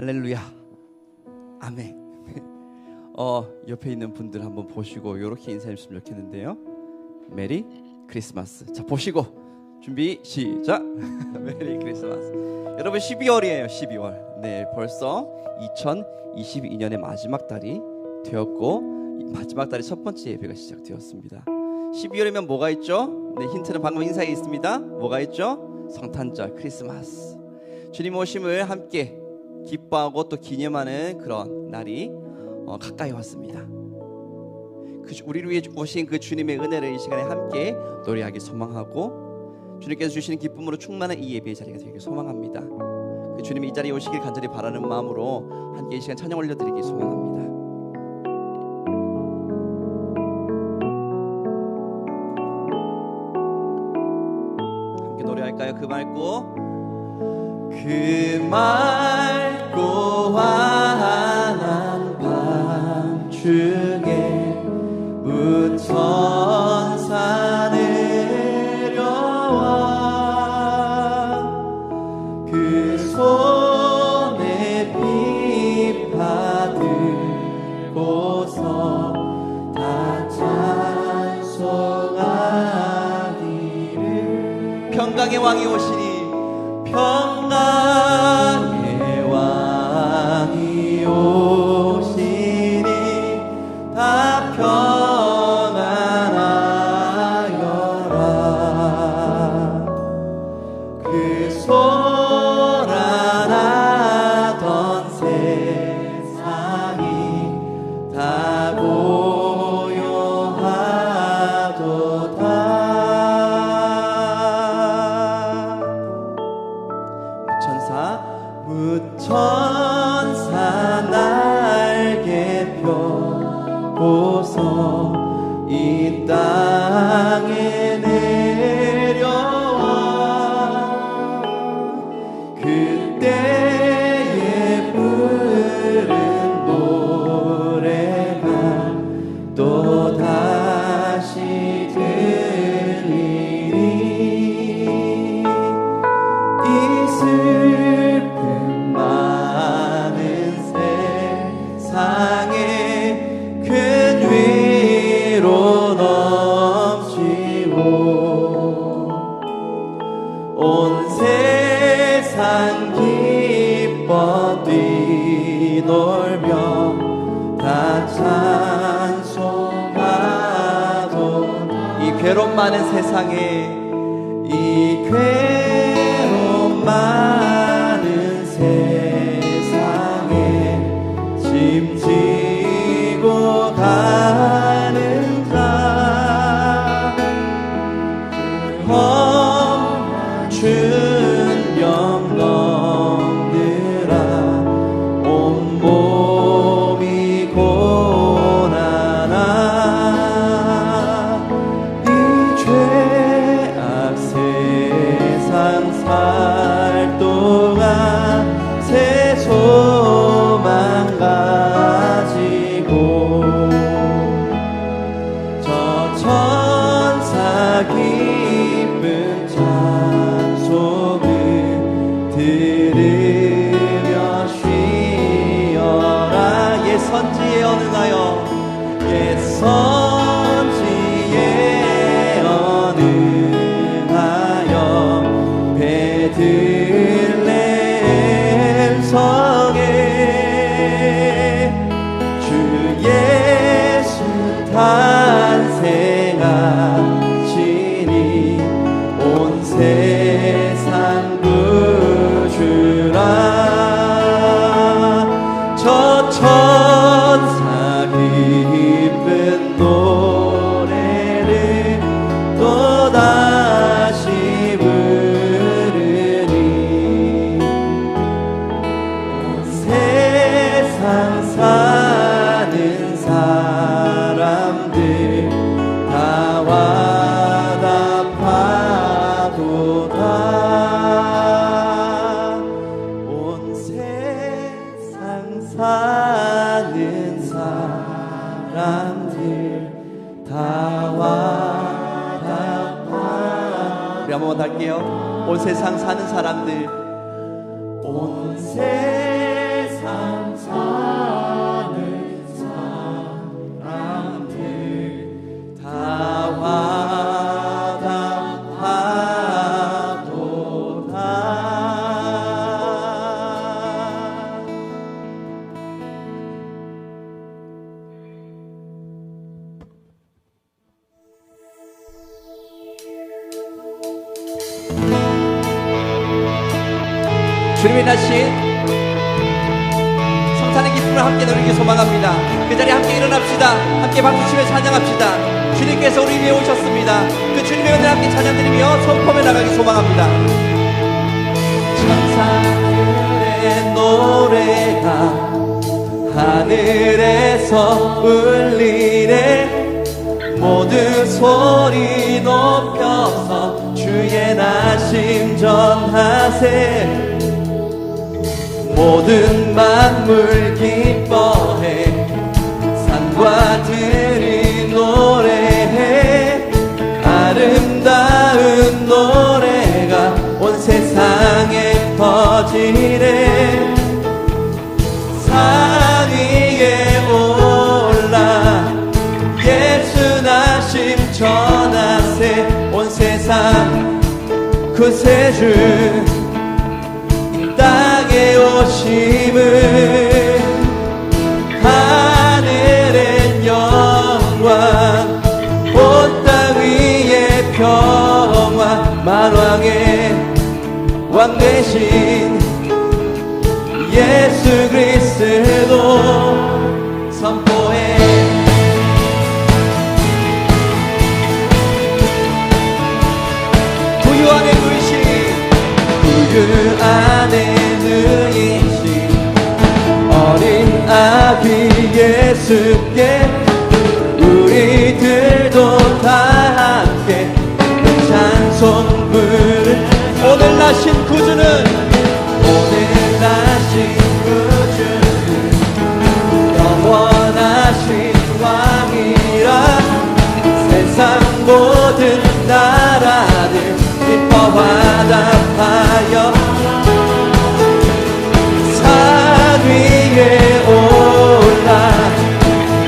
할렐루야. 아멘. 옆에 있는 분들 한번 보시고 이렇게 인사해 주시면 좋겠는데요. 메리 크리스마스. 자, 보시고 준비 시작. 메리 크리스마스. 여러분 12월이에요. 12월. 네, 벌써 2022년의 마지막 달이 되었고 마지막 달의 첫 번째 예배가 시작되었습니다. 12월이면 뭐가 있죠? 네, 힌트는 방금 인사에 있습니다. 뭐가 있죠? 성탄절, 크리스마스. 주님 오심을 함께 기뻐하고 또 기념하는 그런 날이 가까이 왔습니다. 우리를 위해 오신 그 주님의 은혜를 이 시간에 함께 노래하기 소망하고 주님께서 주시는 기쁨으로 충만한 이 예배의 자리가 되길 소망합니다. 그 주님이 이 자리에 오시길 간절히 바라는 마음으로 함께 이 시간 찬양 올려드리기 소망합니다. 함께 노래할까요? 그 맑고 환한 밤중에 무천사 내려와 그 손에 빛 받들고서 다 찬송하기를. 평강의 왕이 오시니 평강의 왕이 오시니 다 평안하여라. 그 소란하던 세상이 다 고요하도다. 무천사 날개 펴고서 이 땅에 내려와 그때에 부른 노래가 또 다시 들리니 이 슬픔 많은 세상에 큰 위로 넘치고 온 세상 기뻐 뛰놀며 다 찬송하도다. 이 괴로움 많은 세상에 이 괴로움 많은 세상에 짐지고 가는 자 험춘 영롱들아 온몸이 고난아 이 죄악 세상 살 동안 새 소망 가지고 저 천사 기쁜 찬송을 들으며 쉬어라. 옛 선지에 언응하여 옛 선지에 언응하여 베들레헴 성에 주 예수 탄생하시니 온 세상 구주라. 저 천사 기쁜 노래를 또다시 부르니 온 세상 사는 사람들 다 와답하도다. 온 세상 사는 사람들 다 와답하도다. 우리 한 번만 할게요. 온 세상 사는 사람들 온 세상 주님의 나신 성탄의 기쁨을 함께 누리기 소망합니다. 그 자리에 함께 일어납시다. 함께 박수치며 찬양합시다. 주님께서 우리 위에 오셨습니다. 그 주님의 은혜를 함께 찬양드리며 선포해 나가기 소망합니다. 천사들의 노래가 하늘에서 울리네. 모든 소리 높여서 주의 나심 전하세. 모든 만물 기뻐해. 산과 들이 노래해. 아름다운 노래가 온 세상에 퍼지네. 산 위에 올라 예수 나심 전하세. 온 세상 구세주 땅에 오심을. 하늘엔 영광 온 땅 위에 평화. 만왕의 왕 되신 예수 그리스도 선포해. 구유 안에 누이신 구유 안에 누이신 어린 아기 예수께 우리들도 다 함께 찬송 부르. 오늘 나신 구주는 오늘 나신 구주는 영원하신 왕이라. 세상 모든 나라들 화답하여 산 위에 올라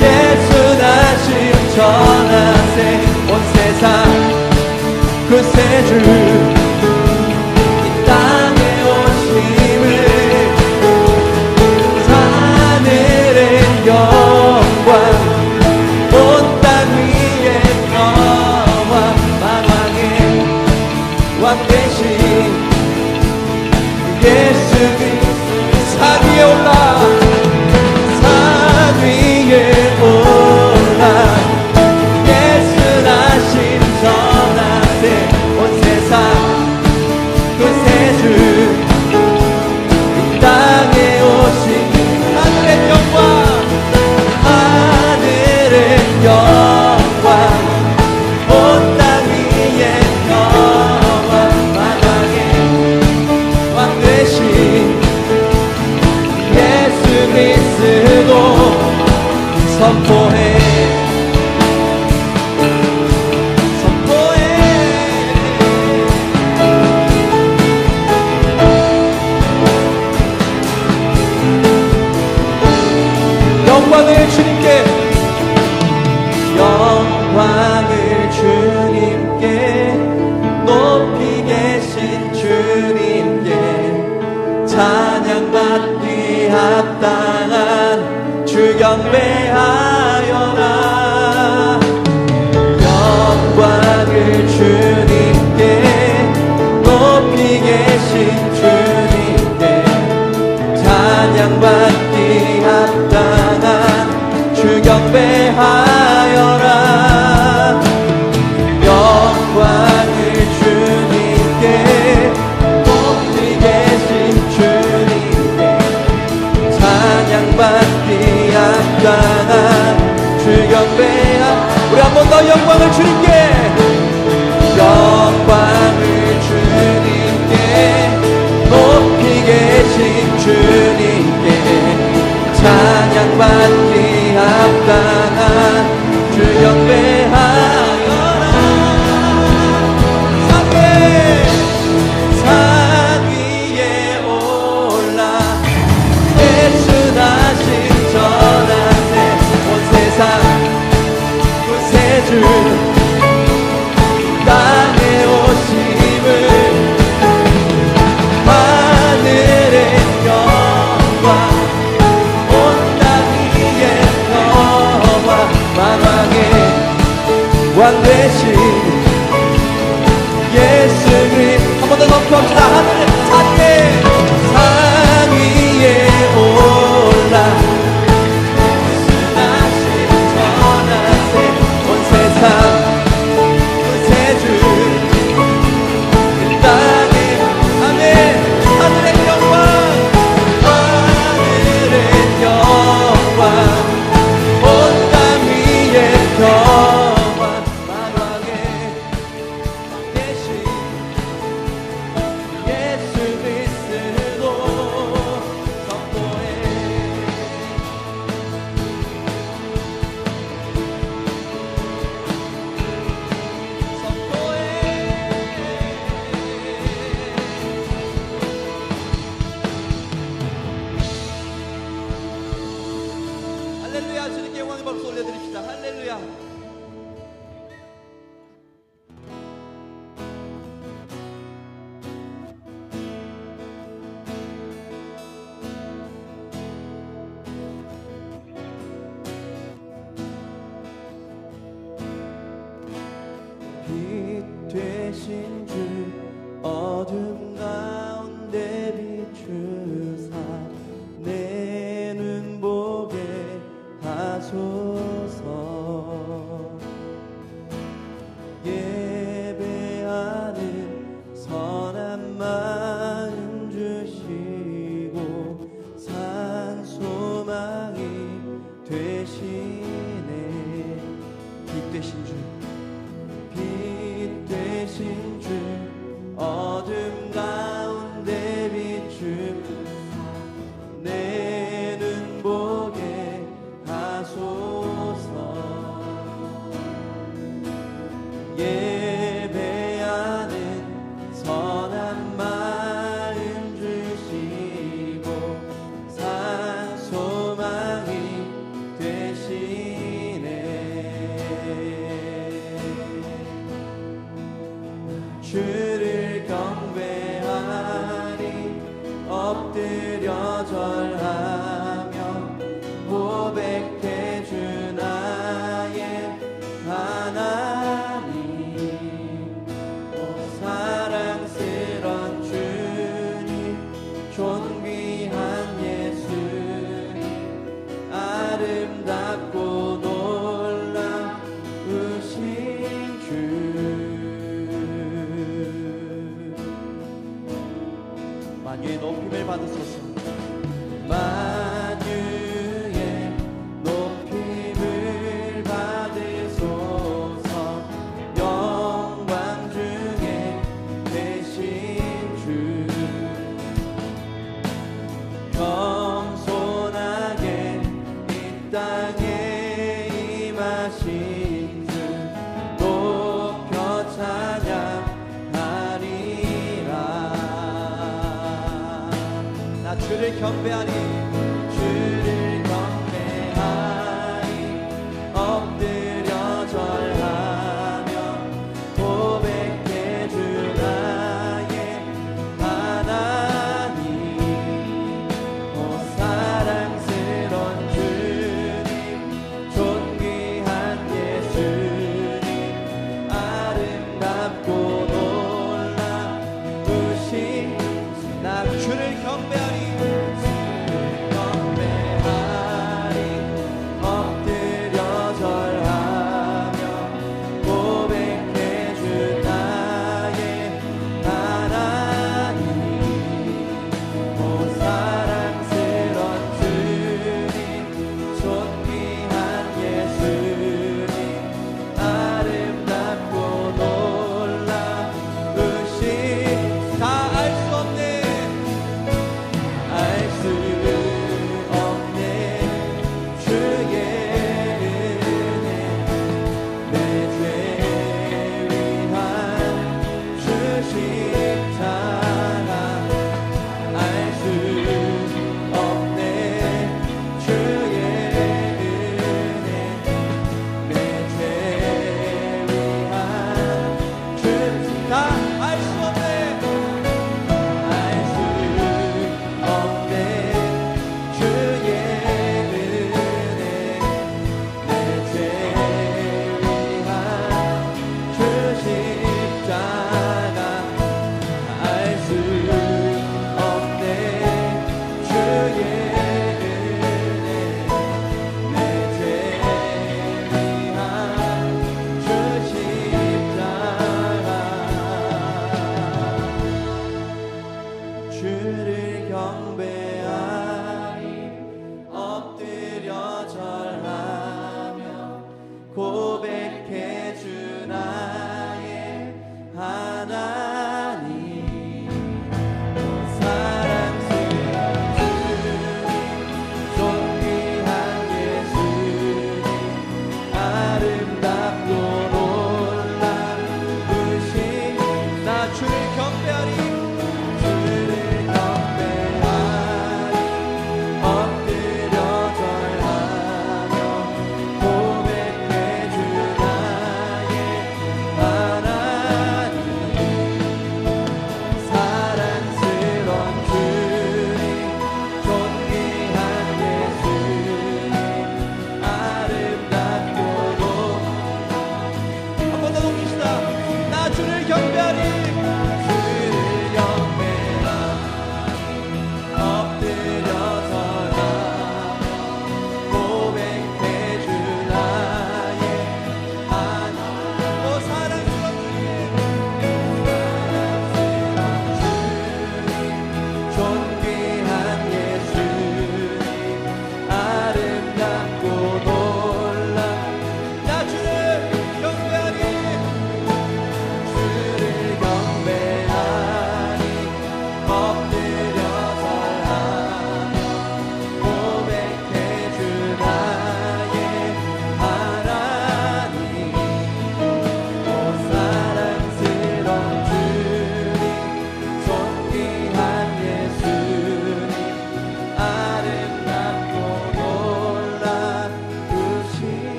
예수 나심 전하세. 온 세상 구세주 이 땅에 오심을. 하늘의 영광 온 땅 위에 평화. 만왕의 왕 되신 예수 그리스도 산 위에 올라. 산 위에 올라 예수 나심 전하세. 온 세상 구세주 이 땅에 오신 하늘의 영광. 하늘의 영광 온 땅 위에 평화. 왕 되신 예수 그리스도 선포해. 선포해. 영광을 주님께. 영광을 주님께. 높이 계신 주님께 찬양받기 합당한 주 경배하여라. 영광을 주님께. 높이 계신 주님께 찬양받기 합당한 주 경배하여라. 영광을 주님께. 높이 계신 주님께 찬양받기 합당한 주 경배하. 우리 한 번 더 영광을 주님께. 영광을 주님께. 높이 계신 주님께 찬양받기 합당한 주 경배하여라. 산 위에 올라 예수 나심 전하세. 온 세상 구세주 땅에 오심을. 하늘의 영광 온 땅 위에 평화. 만왕의 왕 되신 예수 그리스도. 한 번 더 높이 합시다. 하늘의 산 위에 주님께 영광의 박수 올려드립시다. 할렐루야. 되신 주 어둠 가운데 비추사 내 눈 보게 하소서. 예배하는 선한 마음 주시고 산 소망이 되시네. 빛 되신 주 되신 주 어둠 가운데 비추사 내 눈 보게 하소서. 예배하는 선한 마음 주시고 산 소망이 되시네. 주를 경배하리 엎드려 절하며 고백해 주 나의 하나님. 오 사랑스런 주님 존귀한 예수님 아름답고 놀라우신 주. 만유의 높임을 받으소서. 만유의 높임을 받으소서. 영광 중에 계신 주 겸손하게 이 땅에 임하신 주 높여 찬양하리라. 주를 경배하니 주를 경배하니 엎드려 절하며 고백해 주 나의 하나님. 오 사랑스런 주님 존귀한 예수님 아름답고 놀라우신. 나 주를 경배하니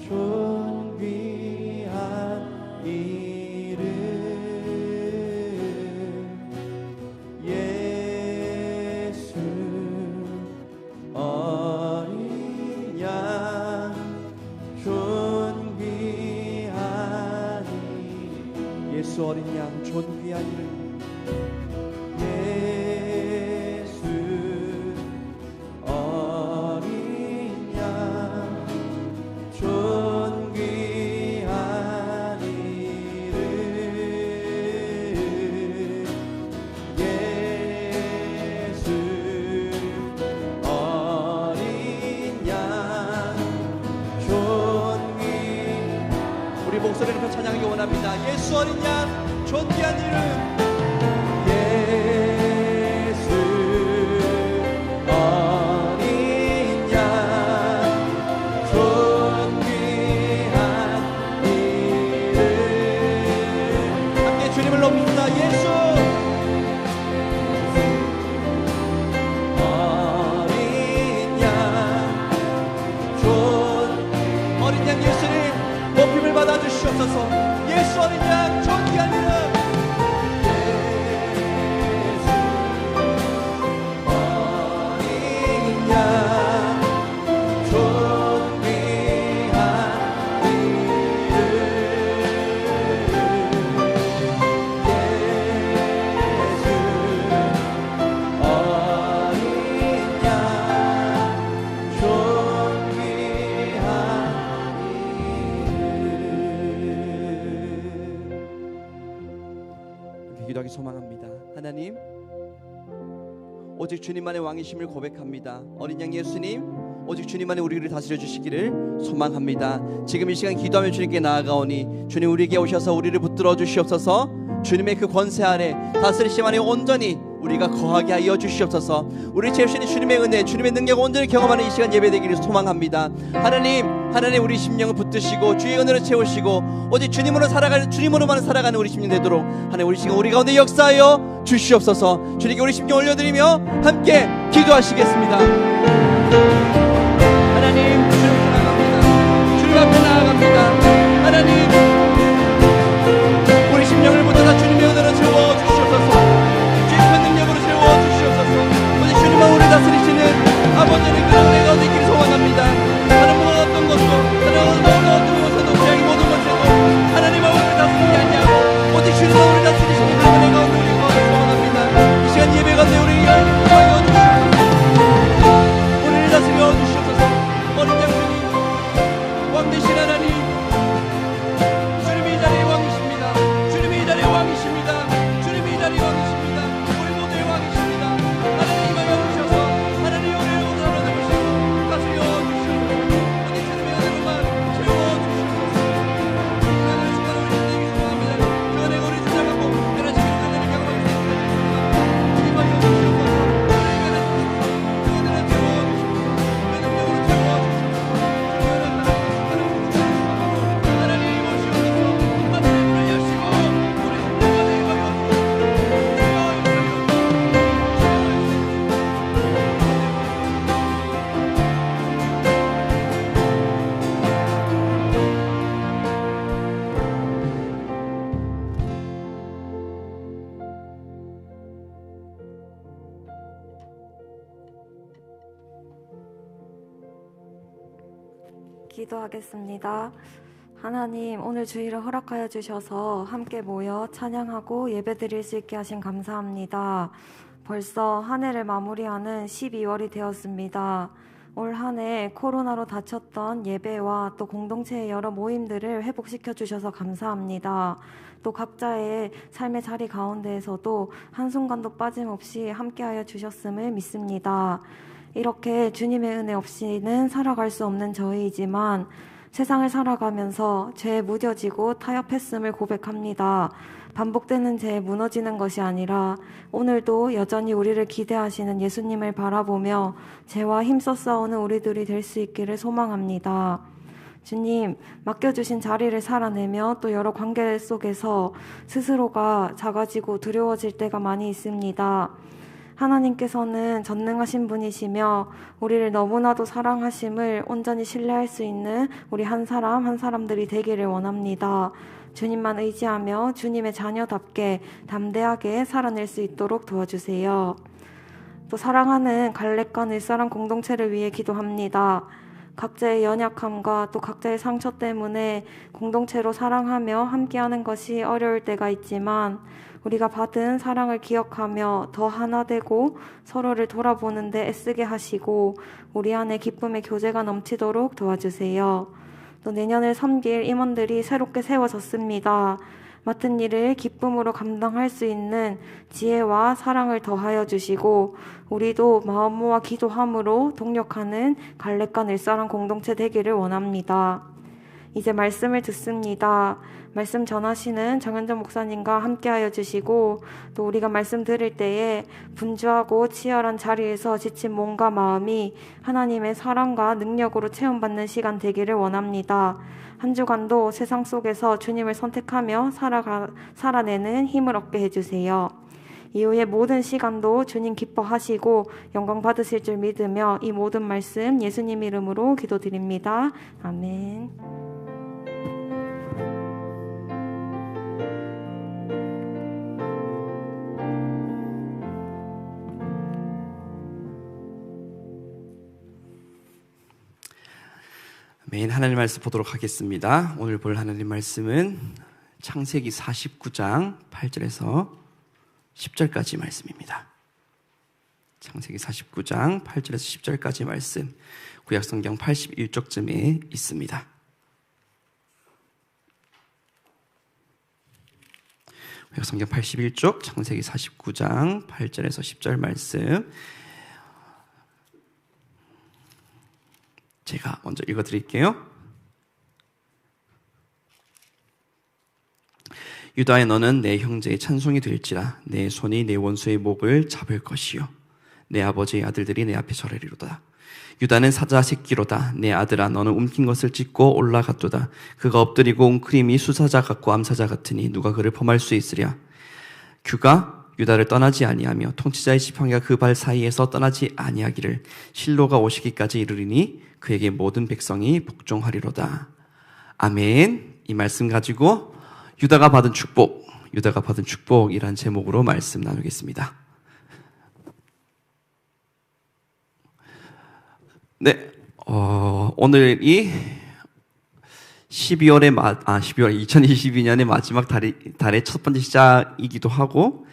존귀한 이름 예수 어린 양 존귀한 이름 예수 어린 양 존귀한 이름 예수 어린 양 존귀한 이름 예수 어린 양 존귀 우리 목소리를 높여 찬양하기 원합니다. 예수 어린 양 존귀한 이름 예수 어린 양 존귀한 이름 함께 주님을 높입니다. 예수 어린 양 어린 양 예수님 높임을 받아 주시옵소서. 예수 어린 양 존귀한 이름 기도하기 소망합니다. 하나님 오직 주님만의 왕이심을 고백합니다. 어린 양 예수님 오직 주님만이 우리를 다스려 주시기를 소망합니다. 지금 이 시간 기도하며 주님께 나아가오니 주님 우리에게 오셔서 우리를 붙들어 주시옵소서. 주님의 그 권세 아래 다스리심 안에 온전히 우리가 거하게 하여 주시옵소서. 우리 채우시는 주님의 은혜 주님의 능력을 온전히 경험하는 이 시간 예배되기를 소망합니다. 하나님 우리 심령을 붙드시고 주의 은혜로 채우시고 오직 주님으로만 살아가는 우리 심령 되도록 하나님 우리 시간 우리 가운데 역사하여 주시옵소서. 주님께 우리 심령 올려드리며 함께 기도하시겠습니다. 하나님 주님 앞에 나아갑니다. 하나님 우리 심령을 붙들어 주님의 은혜로 채워주시옵소서. 주의 큰 능력으로 채워주시옵소서. 오직 주님만 우리 다스리시는 아버지의 그런 은혜가 되기를 소원합니다. 다른 어떤 것도 다른 어떤 것에도 그냥 모든 것에도 하나님만 우리를 다스리지 않냐고 오직 주님만 우리를 다스리시는 그런 은혜가 우리를 소원합니다. 이 시간 예배 가운데 우리를 인도하여 주시옵소서. 우리를 다스려 주시옵소서. 어린 양 주님 왕 되신 하나님 주님이 이 자리의 왕이십니다. 주님이 이 자리의 왕이십니다. 주님이 이 자리의 왕이십니다. 우리 모두의 왕이십니다. 하나님 임하여 주셔서 하나님 우리를 오늘 하루 되시고 다스려 주시옵소서. 오직 주님의 은혜로만 채워주시옵소서. 이 시간을 우리 주님에게 소망합니다. 그 은혜가 우리 주장하고 변화시키는 은혜를 경험할 수 있게 해주시옵소서. 임하여 주시옵소서. 우리에게 주시옵소서. 그 은혜를 채워주시옵소서. 그 능력으로 채워주시옵소서. 하나님 오시옵소서. 하나님 하시고 우리 주님만의 임하여 기도하겠습니다. 하나님 오늘 주일을 허락하여 주셔서 함께 모여 찬양하고 예배드릴 수 있게 하신 감사합니다. 벌써 한 해를 마무리하는 12월이 되었습니다. 올 한 해 코로나로 다쳤던 예배와 또 공동체의 여러 모임들을 회복시켜 주셔서 감사합니다. 또 각자의 삶의 자리 가운데에서도 한순간도 빠짐없이 함께하여 주셨음을 믿습니다. 이렇게 주님의 은혜 없이는 살아갈 수 없는 저희이지만 세상을 살아가면서 죄에 무뎌지고 타협했음을 고백합니다. 반복되는 죄에 무너지는 것이 아니라 오늘도 여전히 우리를 기대하시는 예수님을 바라보며 죄와 힘써 싸우는 우리들이 될 수 있기를 소망합니다. 주님, 맡겨주신 자리를 살아내며 또 여러 관계 속에서 스스로가 작아지고 두려워질 때가 많이 있습니다. 하나님께서는 전능하신 분이시며 우리를 너무나도 사랑하심을 온전히 신뢰할 수 있는 우리 한 사람 한 사람들이 되기를 원합니다. 주님만 의지하며 주님의 자녀답게 담대하게 살아낼 수 있도록 도와주세요. 또 사랑하는 갈렙과 늘사랑 공동체를 위해 기도합니다. 각자의 연약함과 또 각자의 상처 때문에 공동체로 사랑하며 함께하는 것이 어려울 때가 있지만 우리가 받은 사랑을 기억하며 더 하나 되고 서로를 돌아보는 데 애쓰게 하시고 우리 안에 기쁨의 교제가 넘치도록 도와주세요. 또 내년을 섬길 임원들이 새롭게 세워졌습니다. 맡은 일을 기쁨으로 감당할 수 있는 지혜와 사랑을 더하여 주시고 우리도 마음 모아 기도함으로 동력하는 갈렙과 늘사랑 공동체 되기를 원합니다. 이제 말씀을 듣습니다. 말씀 전하시는 정현정 목사님과 함께하여 주시고 또 우리가 말씀 들을 때에 분주하고 치열한 자리에서 지친 몸과 마음이 하나님의 사랑과 능력으로 체험받는 시간 되기를 원합니다. 한 주간도 세상 속에서 주님을 선택하며 살아내는 힘을 얻게 해주세요. 이후의 모든 시간도 주님 기뻐하시고 영광 받으실 줄 믿으며 이 모든 말씀 예수님 이름으로 기도드립니다. 아멘. 매일 하나님 말씀 보도록 하겠습니다. 오늘 볼 하나님 말씀은 창세기 49장 8절에서 10절까지 말씀입니다. 창세기 49장 8절에서 10절까지 말씀, 구약성경 81쪽쯤에 있습니다. 구약성경 81쪽, 창세기 49장 8절에서 10절 말씀, 제가 먼저 읽어드릴게요. 유다야, 너는 내 형제의 찬송이 될지라. 내 손이 내 원수의 목을 잡을 것이요 내 아버지의 아들들이 내 앞에 절하리로다. 유다는 사자 새끼로다. 내 아들아, 너는 움킨 것을 찢고 올라갔도다. 그가 엎드리고 웅크림이 수사자 같고 암사자 같으니 누가 그를 범할 수 있으랴. 규가 유다를 떠나지 아니하며 통치자의 지팡이가 그 발 사이에서 떠나지 아니하기를 실로가 오시기까지 이르리니 그에게 모든 백성이 복종하리로다. 아멘. 이 말씀 가지고 유다가 받은 축복이란 제목으로 말씀 나누겠습니다. 네, 오늘이 2022년의 마지막 달의 첫 번째 시작이기도 하고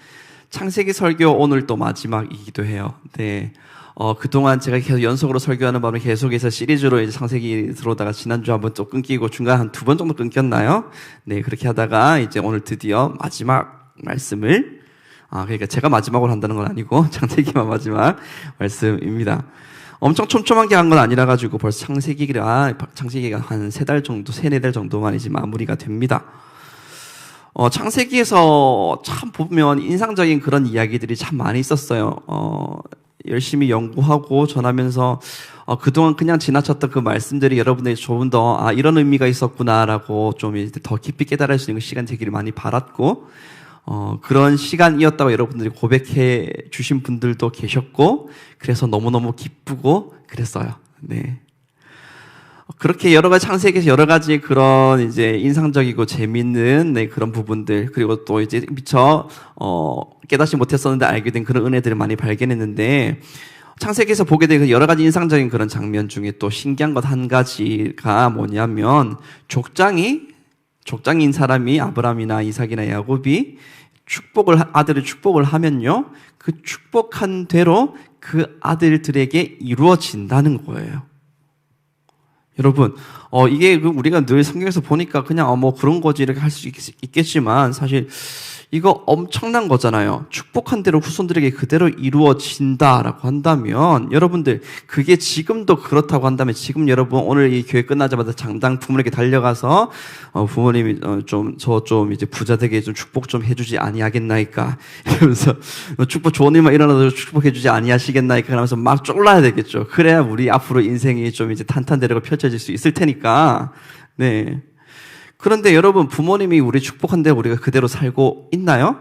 창세기 설교 오늘 또 마지막이기도 해요. 네. 그동안 제가 계속 연속으로 설교하는 바로 계속해서 시리즈로 이제 창세기 들어오다가 지난주 한번 또 끊기고 중간 한 2번 정도 끊겼나요? 네, 그렇게 하다가 이제 오늘 드디어 마지막 말씀을, 그러니까 제가 마지막으로 한다는 건 아니고 창세기만 마지막 말씀입니다. 엄청 촘촘하게 한 건 아니라 가지고 벌써 창세기가 한 3달 정도, 3-4달 정도만 이제 마무리가 됩니다. 창세기에서 참 보면 인상적인 그런 이야기들이 참 많이 있었어요. 열심히 연구하고 전하면서 그동안 그냥 지나쳤던 그 말씀들이 여러분들이 조금 더 이런 의미가 있었구나라고 좀 이제 더 깊이 깨달을 수 있는 시간 되기를 많이 바랐고 그런 시간이었다고 여러분들이 고백해 주신 분들도 계셨고 그래서 너무너무 기쁘고 그랬어요. 네. 그렇게 여러 가지 창세기에서 여러 가지 그런 이제 인상적이고 재밌는 그런 부분들 그리고 또 이제 미처 깨닫지 못했었는데 알게 된 그런 은혜들을 많이 발견했는데 창세기에서 보게 된 여러 가지 인상적인 그런 장면 중에 또 신기한 것 한 가지가 뭐냐면 족장인 사람이 아브라함이나 이삭이나 야곱이 아들을 축복을 하면요 그 축복한 대로 그 아들들에게 이루어진다는 거예요. 여러분, 이게 우리가 늘 성경에서 보니까 그냥 뭐 그런 거지 이렇게 할 수 있겠지만 사실 이거 엄청난 거잖아요. 축복한 대로 후손들에게 그대로 이루어진다라고 한다면 여러분들 그게 지금도 그렇다고 한다면 지금 여러분 오늘 이 교회 끝나자마자 장당 부모님께 달려가서 부모님이 저 좀 이제 부자 되게 좀 축복 좀 해주지 아니하겠나이까 이러면서 축복 좋은 일만 일어나도 축복해주지 아니하시겠나이까 그러면서 막 쫄라야 되겠죠. 그래야 우리 앞으로 인생이 좀 이제 탄탄대로가 펼쳐질 수 있을 테니까. 네. 그런데 여러분 부모님이 우리 축복한 대로 우리가 그대로 살고 있나요?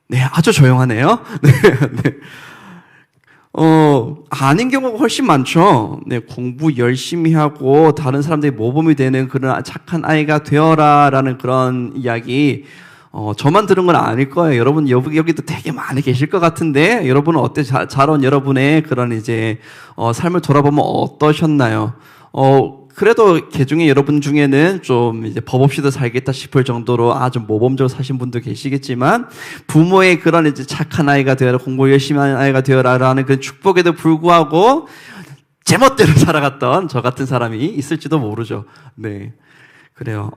네, 아주 조용하네요. 네, 네. 아닌 경우가 훨씬 많죠. 네, 공부 열심히 하고 다른 사람들이 모범이 되는 그런 착한 아이가 되어라라는 그런 이야기. 저만 들은 건 아닐 거예요. 여러분, 여기도 되게 많이 계실 것 같은데, 여러분은 어때? 자라온 여러분의 그런 이제, 삶을 돌아보면 어떠셨나요? 그래도 개 중에 여러분 중에는 좀 이제 법 없이도 살겠다 싶을 정도로 아주 모범적으로 사신 분도 계시겠지만, 부모의 그런 이제 착한 아이가 되어라, 공부 열심히 하는 아이가 되어라라는 그 축복에도 불구하고, 제멋대로 살아갔던 저 같은 사람이 있을지도 모르죠. 네. 그래요.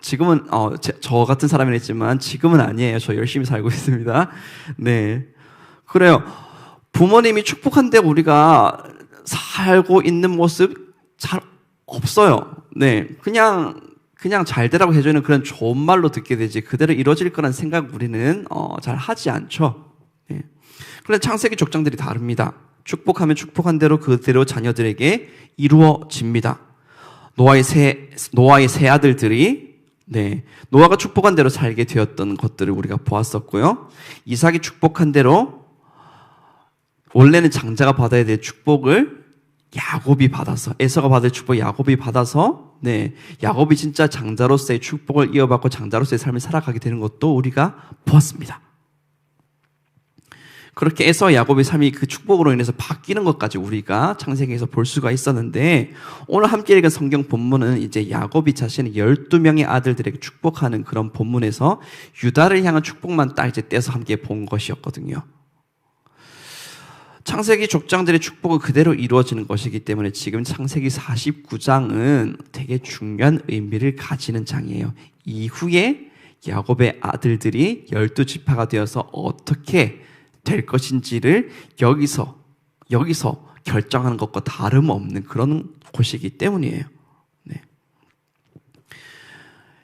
지금은, 저 같은 사람이 있지만 지금은 아니에요. 저 열심히 살고 있습니다. 네. 그래요. 부모님이 축복한데 우리가 살고 있는 모습 잘 없어요. 네. 그냥 잘 되라고 해주는 그런 좋은 말로 듣게 되지 그대로 이루어질 거란 생각 우리는, 잘 하지 않죠. 네. 그런데 창세기 족장들이 다릅니다. 축복하면 축복한 대로 그대로 자녀들에게 이루어집니다. 노아의 세 아들들이, 네, 노아가 축복한 대로 살게 되었던 것들을 우리가 보았었고요. 이삭이 축복한 대로, 원래는 장자가 받아야 될 축복을 야곱이 받아서, 에서가 받을 축복을 야곱이 받아서, 네, 야곱이 진짜 장자로서의 축복을 이어받고 장자로서의 삶을 살아가게 되는 것도 우리가 보았습니다. 그렇게 에서 야곱의 삶이 그 축복으로 인해서 바뀌는 것까지 우리가 창세기에서 볼 수가 있었는데, 오늘 함께 읽은 성경 본문은 이제 야곱이 자신의 12명의 아들들에게 축복하는 그런 본문에서 유다를 향한 축복만 딱 이제 떼서 함께 본 것이었거든요. 창세기 족장들의 축복은 그대로 이루어지는 것이기 때문에 지금 창세기 49장은 되게 중요한 의미를 가지는 장이에요. 이후에 야곱의 아들들이 12지파가 되어서 어떻게 될 것인지를 여기서 결정하는 것과 다름없는 그런 곳이기 때문이에요. 네.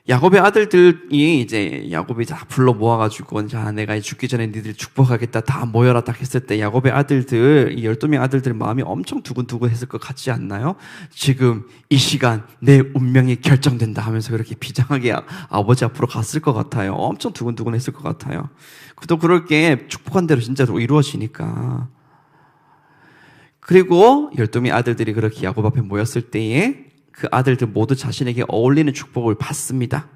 야곱의 아들들이 이제 야곱이 다 불러 모아가지고, 자, 내가 죽기 전에 니들 축복하겠다, 다 모여라 딱 했을 때 야곱의 아들들, 이 12명 아들들 마음이 엄청 두근두근했을 것 같지 않나요? 지금 이 시간 내 운명이 결정된다 하면서 그렇게 비장하게 아버지 앞으로 갔을 것 같아요. 엄청 두근두근했을 것 같아요. 또 그럴 게 축복한 대로 진짜로 이루어지니까. 그리고 12명의 아들들이 그렇게 야곱 앞에 모였을 때에 그 아들들 모두 자신에게 어울리는 축복을 받습니다.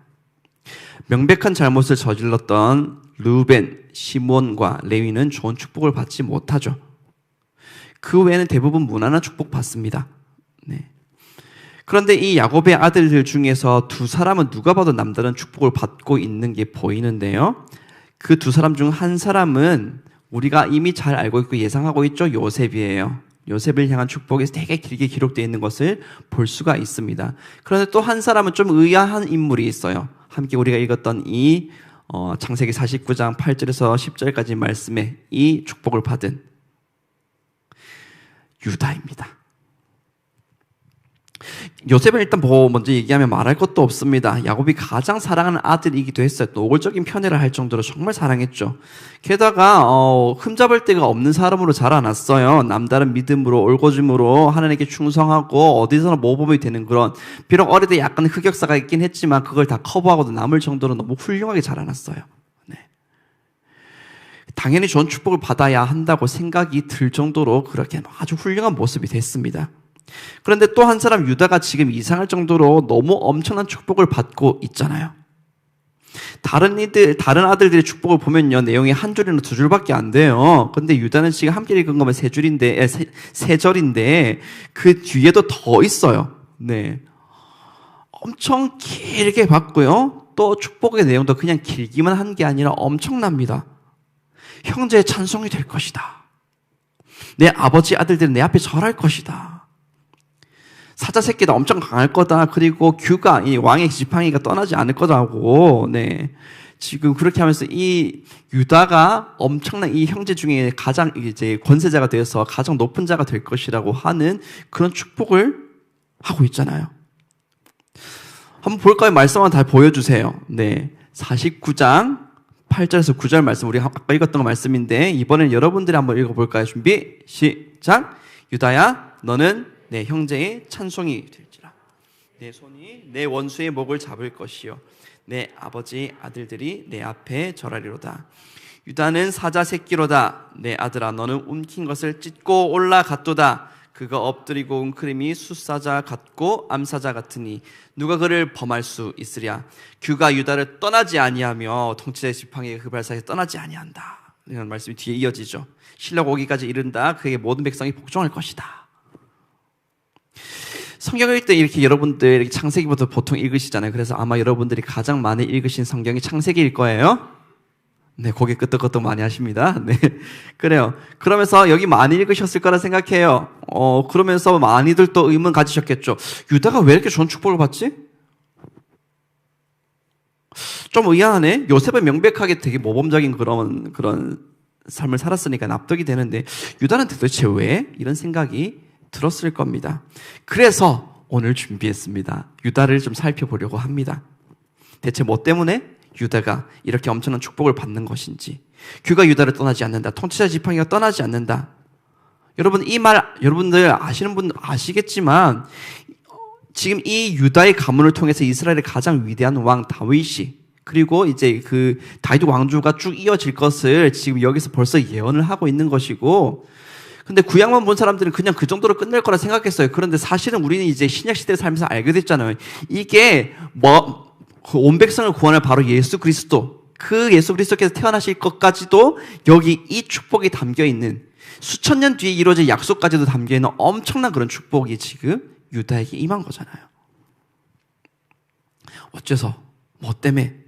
명백한 잘못을 저질렀던 르벤, 시몬과 레위는 좋은 축복을 받지 못하죠. 그 외에는 대부분 무난한 축복 받습니다. 네. 그런데 이 야곱의 아들들 중에서 두 사람은 누가 봐도 남다른 축복을 받고 있는 게 보이는데요. 그 두 사람 중 한 사람은 우리가 이미 잘 알고 있고 예상하고 있죠. 요셉이에요. 요셉을 향한 축복이 되게 길게 기록되어 있는 것을 볼 수가 있습니다. 그런데 또 한 사람은 좀 의아한 인물이 있어요. 함께 우리가 읽었던 이 창세기 49장 8절에서 10절까지 말씀에 이 축복을 받은 유다입니다. 요셉은 일단 먼저 얘기하면 말할 것도 없습니다. 야곱이 가장 사랑하는 아들이기도 했어요. 노골적인 편애를 할 정도로 정말 사랑했죠. 게다가 흠잡을 데가 없는 사람으로 자라났어요. 남다른 믿음으로, 올곧음으로 하나님께 충성하고 어디서나 모범이 되는 그런, 비록 어릴 때 약간 흑역사가 있긴 했지만 그걸 다 커버하고도 남을 정도로 너무 훌륭하게 자라났어요. 네. 당연히 좋은 축복을 받아야 한다고 생각이 들 정도로 그렇게 아주 훌륭한 모습이 됐습니다. 그런데 또 한 사람 유다가 지금 이상할 정도로 너무 엄청난 축복을 받고 있잖아요. 다른 아들들의 축복을 보면요, 내용이 한 줄이나 두 줄밖에 안 돼요. 근데 유다는 지금 함께 읽은 거면 세 절인데 그 뒤에도 더 있어요. 네. 엄청 길게 받고요. 또 축복의 내용도 그냥 길기만 한 게 아니라 엄청납니다. 형제의 찬송이 될 것이다. 내 아버지 아들들은 내 앞에 절할 것이다. 사자 새끼도 엄청 강할 거다. 그리고 규가, 이 왕의 지팡이가 떠나지 않을 거라고. 네. 지금 그렇게 하면서 이 유다가 엄청난 이 형제 중에 가장 이제 권세자가 되어서 가장 높은 자가 될 것이라고 하는 그런 축복을 하고 있잖아요. 한번 볼까요? 말씀만 다 보여주세요. 네. 49장 8절에서 9절 말씀, 우리 아까 읽었던 말씀인데, 이번엔 여러분들이 한번 읽어볼까요? 준비, 시작. 유다야, 너는 내 형제의 찬송이 될지라. 내 손이 내 원수의 목을 잡을 것이요 내 아버지 아들들이 내 앞에 절하리로다. 유다는 사자 새끼로다. 내 아들아 너는 움킨 것을 찢고 올라갔도다. 그가 엎드리고 웅크림이 숫사자 같고 암사자 같으니 누가 그를 범할 수 있으랴. 규가 유다를 떠나지 아니하며 통치자의 지팡이가 그 발사에서 떠나지 아니한다. 이런 말씀이 뒤에 이어지죠. 실록 오기까지 이른다. 그에게 모든 백성이 복종할 것이다. 성경을 읽을 때 이렇게 여러분들 이렇게 창세기부터 보통 읽으시잖아요. 그래서 아마 여러분들이 가장 많이 읽으신 성경이 창세기일 거예요. 네, 고개 끄덕끄덕 많이 하십니다. 네, 그래요. 그러면서 여기 많이 읽으셨을 거라 생각해요. 그러면서 많이들 또 의문 가지셨겠죠. 유다가 왜 이렇게 좋은 축복을 받지? 좀 의아하네. 요셉은 명백하게 되게 모범적인 그런 삶을 살았으니까 납득이 되는데 유다는 도대체 왜? 이런 생각이 들었을 겁니다. 그래서 오늘 준비했습니다. 유다를 좀 살펴보려고 합니다. 대체 뭐 때문에 유다가 이렇게 엄청난 축복을 받는 것인지, 규가 유다를 떠나지 않는다, 통치자 지팡이가 떠나지 않는다. 여러분 이 말 여러분들 아시는 분 아시겠지만 지금 이 유다의 가문을 통해서 이스라엘의 가장 위대한 왕 다윗이, 그리고 이제 그 다윗 왕조가 쭉 이어질 것을 지금 여기서 벌써 예언을 하고 있는 것이고, 근데 구약만 본 사람들은 그냥 그 정도로 끝낼 거라 생각했어요. 그런데 사실은 우리는 이제 신약 시대에 살면서 알게 됐잖아요. 이게 그 온 백성을 구원할 바로 예수 그리스도, 그 예수 그리스도께서 태어나실 것까지도 여기 이 축복이 담겨 있는, 수천 년 뒤에 이루어질 약속까지도 담겨 있는 엄청난 그런 축복이 지금 유다에게 임한 거잖아요. 어째서, 뭐 때문에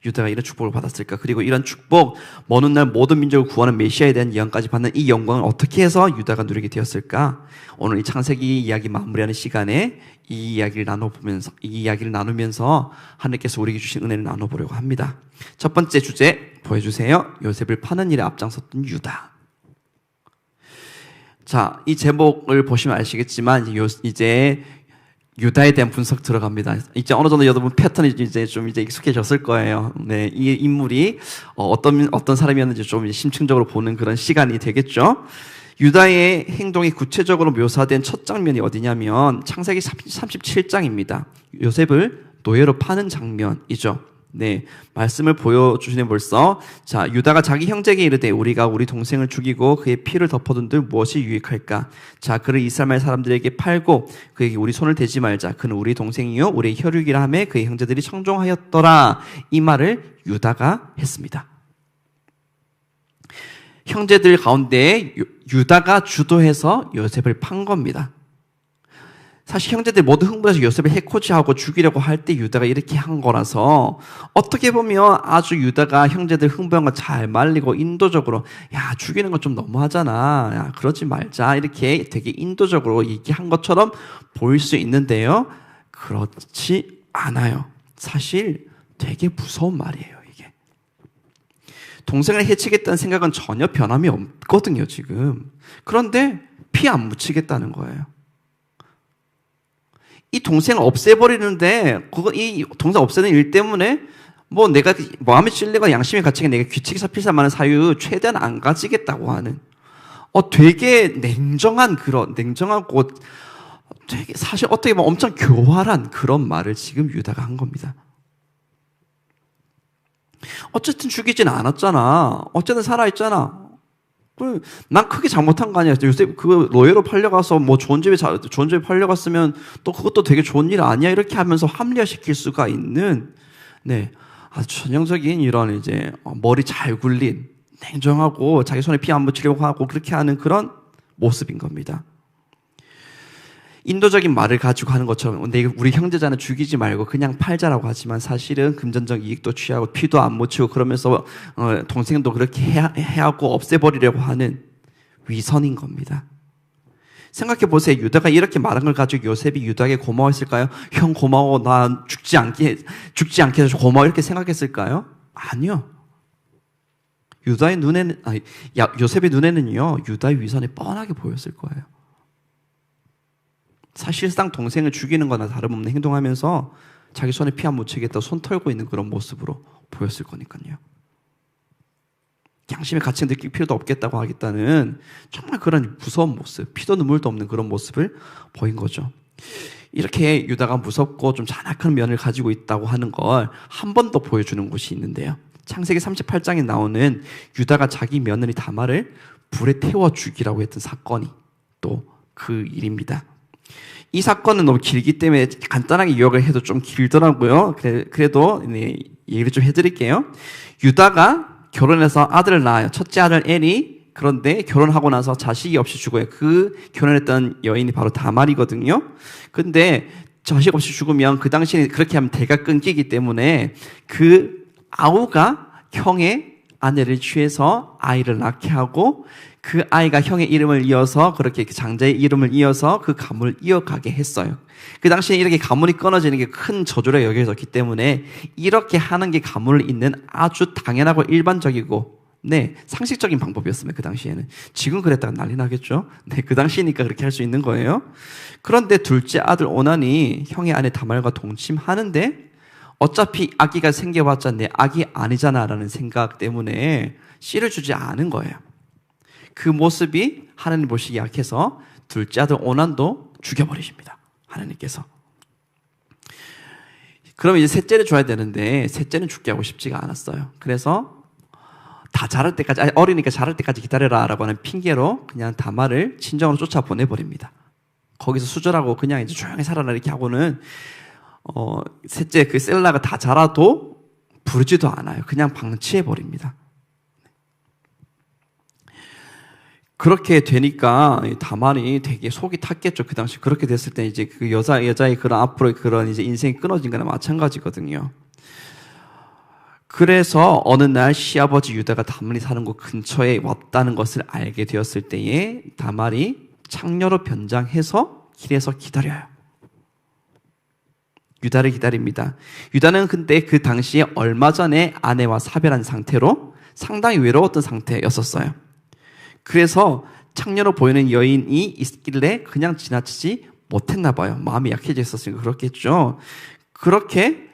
유다가 이런 축복을 받았을까? 그리고 이런 축복, 먼 훗날 모든 민족을 구하는 메시아에 대한 예언까지 받는 이 영광을 어떻게 해서 유다가 누리게 되었을까? 오늘 이 창세기 이야기 마무리하는 시간에 이 이야기를 나누면서 하나님께서 우리에게 주신 은혜를 나눠보려고 합니다. 첫 번째 주제 보여주세요. 요셉을 파는 일에 앞장섰던 유다. 자, 이 제목을 보시면 아시겠지만 이제 유다에 대한 분석 들어갑니다. 이제 어느 정도 여러분 패턴이 이제 익숙해졌을 거예요. 네, 이 인물이 어떤 사람이었는지 좀 심층적으로 보는 그런 시간이 되겠죠. 유다의 행동이 구체적으로 묘사된 첫 장면이 어디냐면 창세기 37장입니다. 요셉을 노예로 파는 장면이죠. 네, 말씀을 보여주시네 벌써. 자, 유다가 자기 형제에게 이르되 우리가 우리 동생을 죽이고 그의 피를 덮어둔들 무엇이 유익할까? 자, 그를 이스라엘 사람들에게 팔고 그에게 우리 손을 대지 말자. 그는 우리 동생이요 우리의 혈육이라 하매 그의 형제들이 청종하였더라. 이 말을 유다가 했습니다. 형제들 가운데 유다가 주도해서 요셉을 판 겁니다. 사실 형제들 모두 흥분해서 요셉을 해코지하고 죽이려고 할 때 유다가 이렇게 한 거라서 어떻게 보면 아주 유다가 형제들 흥분한 거 잘 말리고 인도적으로, 야, 죽이는 건 좀 너무하잖아, 야, 그러지 말자, 이렇게 되게 인도적으로 얘기한 것처럼 보일 수 있는데요, 그렇지 않아요. 사실 되게 무서운 말이에요. 이게 동생을 해치겠다는 생각은 전혀 변함이 없거든요 지금. 그런데 피 안 묻히겠다는 거예요. 이 동생을 없애버리는데, 이 동생 없애는 일 때문에, 내가 마음의 진리가 양심의 가치가 내가 규칙이 사필삼하는 사유 최대한 안 가지겠다고 하는, 되게 냉정하고, 되게 사실 어떻게 보면 엄청 교활한 그런 말을 지금 유다가 한 겁니다. 어쨌든 죽이진 않았잖아. 어쨌든 살아있잖아. 난 크게 잘못한 거 아니야. 요새 그 노예로 팔려가서 좋은 집에 팔려갔으면 또 그것도 되게 좋은 일 아니야. 이렇게 하면서 합리화시킬 수가 있는, 네, 아주 전형적인 이런 이제 머리 잘 굴린, 냉정하고 자기 손에 피 안 묻히려고 하고 그렇게 하는 그런 모습인 겁니다. 인도적인 말을 가지고 하는 것처럼 우리 형제자는 죽이지 말고 그냥 팔자라고 하지만 사실은 금전적 이익도 취하고 피도 안 묻히고 그러면서 동생도 그렇게 해하고 없애버리려고 하는 위선인 겁니다. 생각해 보세요. 유다가 이렇게 말한 걸 가지고 요셉이 유다에게 고마워했을까요? 형 고마워, 나 죽지 않게 해서 고마워, 이렇게 생각했을까요? 아니요. 요셉의 눈에는요, 유다의 위선이 뻔하게 보였을 거예요. 사실상 동생을 죽이는 거나 다름없는 행동하면서 자기 손에 피 안 묻히겠다고 손 털고 있는 그런 모습으로 보였을 거니까요. 양심의 가치를 느낄 필요도 없겠다고 하겠다는 정말 그런 무서운 모습, 피도 눈물도 없는 그런 모습을 보인 거죠. 이렇게 유다가 무섭고 좀 잔악한 면을 가지고 있다고 하는 걸 한 번 더 보여주는 곳이 있는데요. 창세기 38장에 나오는 유다가 자기 며느리 다말을 불에 태워 죽이라고 했던 사건이 또 그 일입니다. 이 사건은 너무 길기 때문에 간단하게 요약을 해도 좀 길더라고요. 그래도 얘기를 좀 해드릴게요. 유다가 결혼해서 아들을 낳아요. 첫째 아들 엘이. 그런데 결혼하고 나서 자식이 없이 죽어요. 그 결혼했던 여인이 바로 다말이거든요. 근데 자식 없이 죽으면 그 당시에 그렇게 하면 대가 끊기기 때문에 그 아우가 형의 아내를 취해서 아이를 낳게 하고 그 아이가 형의 이름을 이어서 그렇게 장자의 이름을 이어서 그 가문을 이어가게 했어요. 그 당시에 이렇게 가문이 끊어지는 게 큰 저주로 여겨졌기 때문에 이렇게 하는 게 가문을 잇는 아주 당연하고 일반적이고 상식적인 방법이었습니다. 그 당시에는. 지금 그랬다가 난리 나겠죠. 그 당시니까 그렇게 할 수 있는 거예요. 그런데 둘째 아들 오난이 형의 아내 다말과 동침하는데 어차피 아기가 생겨봤자 내 아기 아니잖아라는 생각 때문에 씨를 주지 않은 거예요. 그 모습이 하나님 보시기 약해서 둘째 아들 오난도 죽여버리십니다. 하나님께서. 그럼 이제 셋째를 줘야 되는데 셋째는 죽게 하고 싶지가 않았어요. 그래서 다 자랄 때까지, 어리니까 자랄 때까지 기다려라 라고 하는 핑계로 그냥 다말을 친정으로 쫓아 보내버립니다. 거기서 수절하고 그냥 이제 조용히 살아라 이렇게 하고는 셋째 그 셀라가 다 자라도 부르지도 않아요. 그냥 방치해버립니다. 그렇게 되니까 다말이 되게 속이 탔겠죠. 그 당시 그렇게 됐을 때 이제 그 여자의 그런 앞으로의 그런 이제 인생이 끊어진 거나 마찬가지거든요. 그래서 어느 날 시아버지 유다가 다말이 사는 곳 근처에 왔다는 것을 알게 되었을 때에 다말이 창녀로 변장해서 길에서 기다려요. 유다를 기다립니다. 유다는 근데 그 당시에 얼마 전에 아내와 사별한 상태로 상당히 외로웠던 상태였었어요. 그래서 창녀로 보이는 여인이 있길래 그냥 지나치지 못했나 봐요. 마음이 약해져 있었으니까 그렇겠죠. 그렇게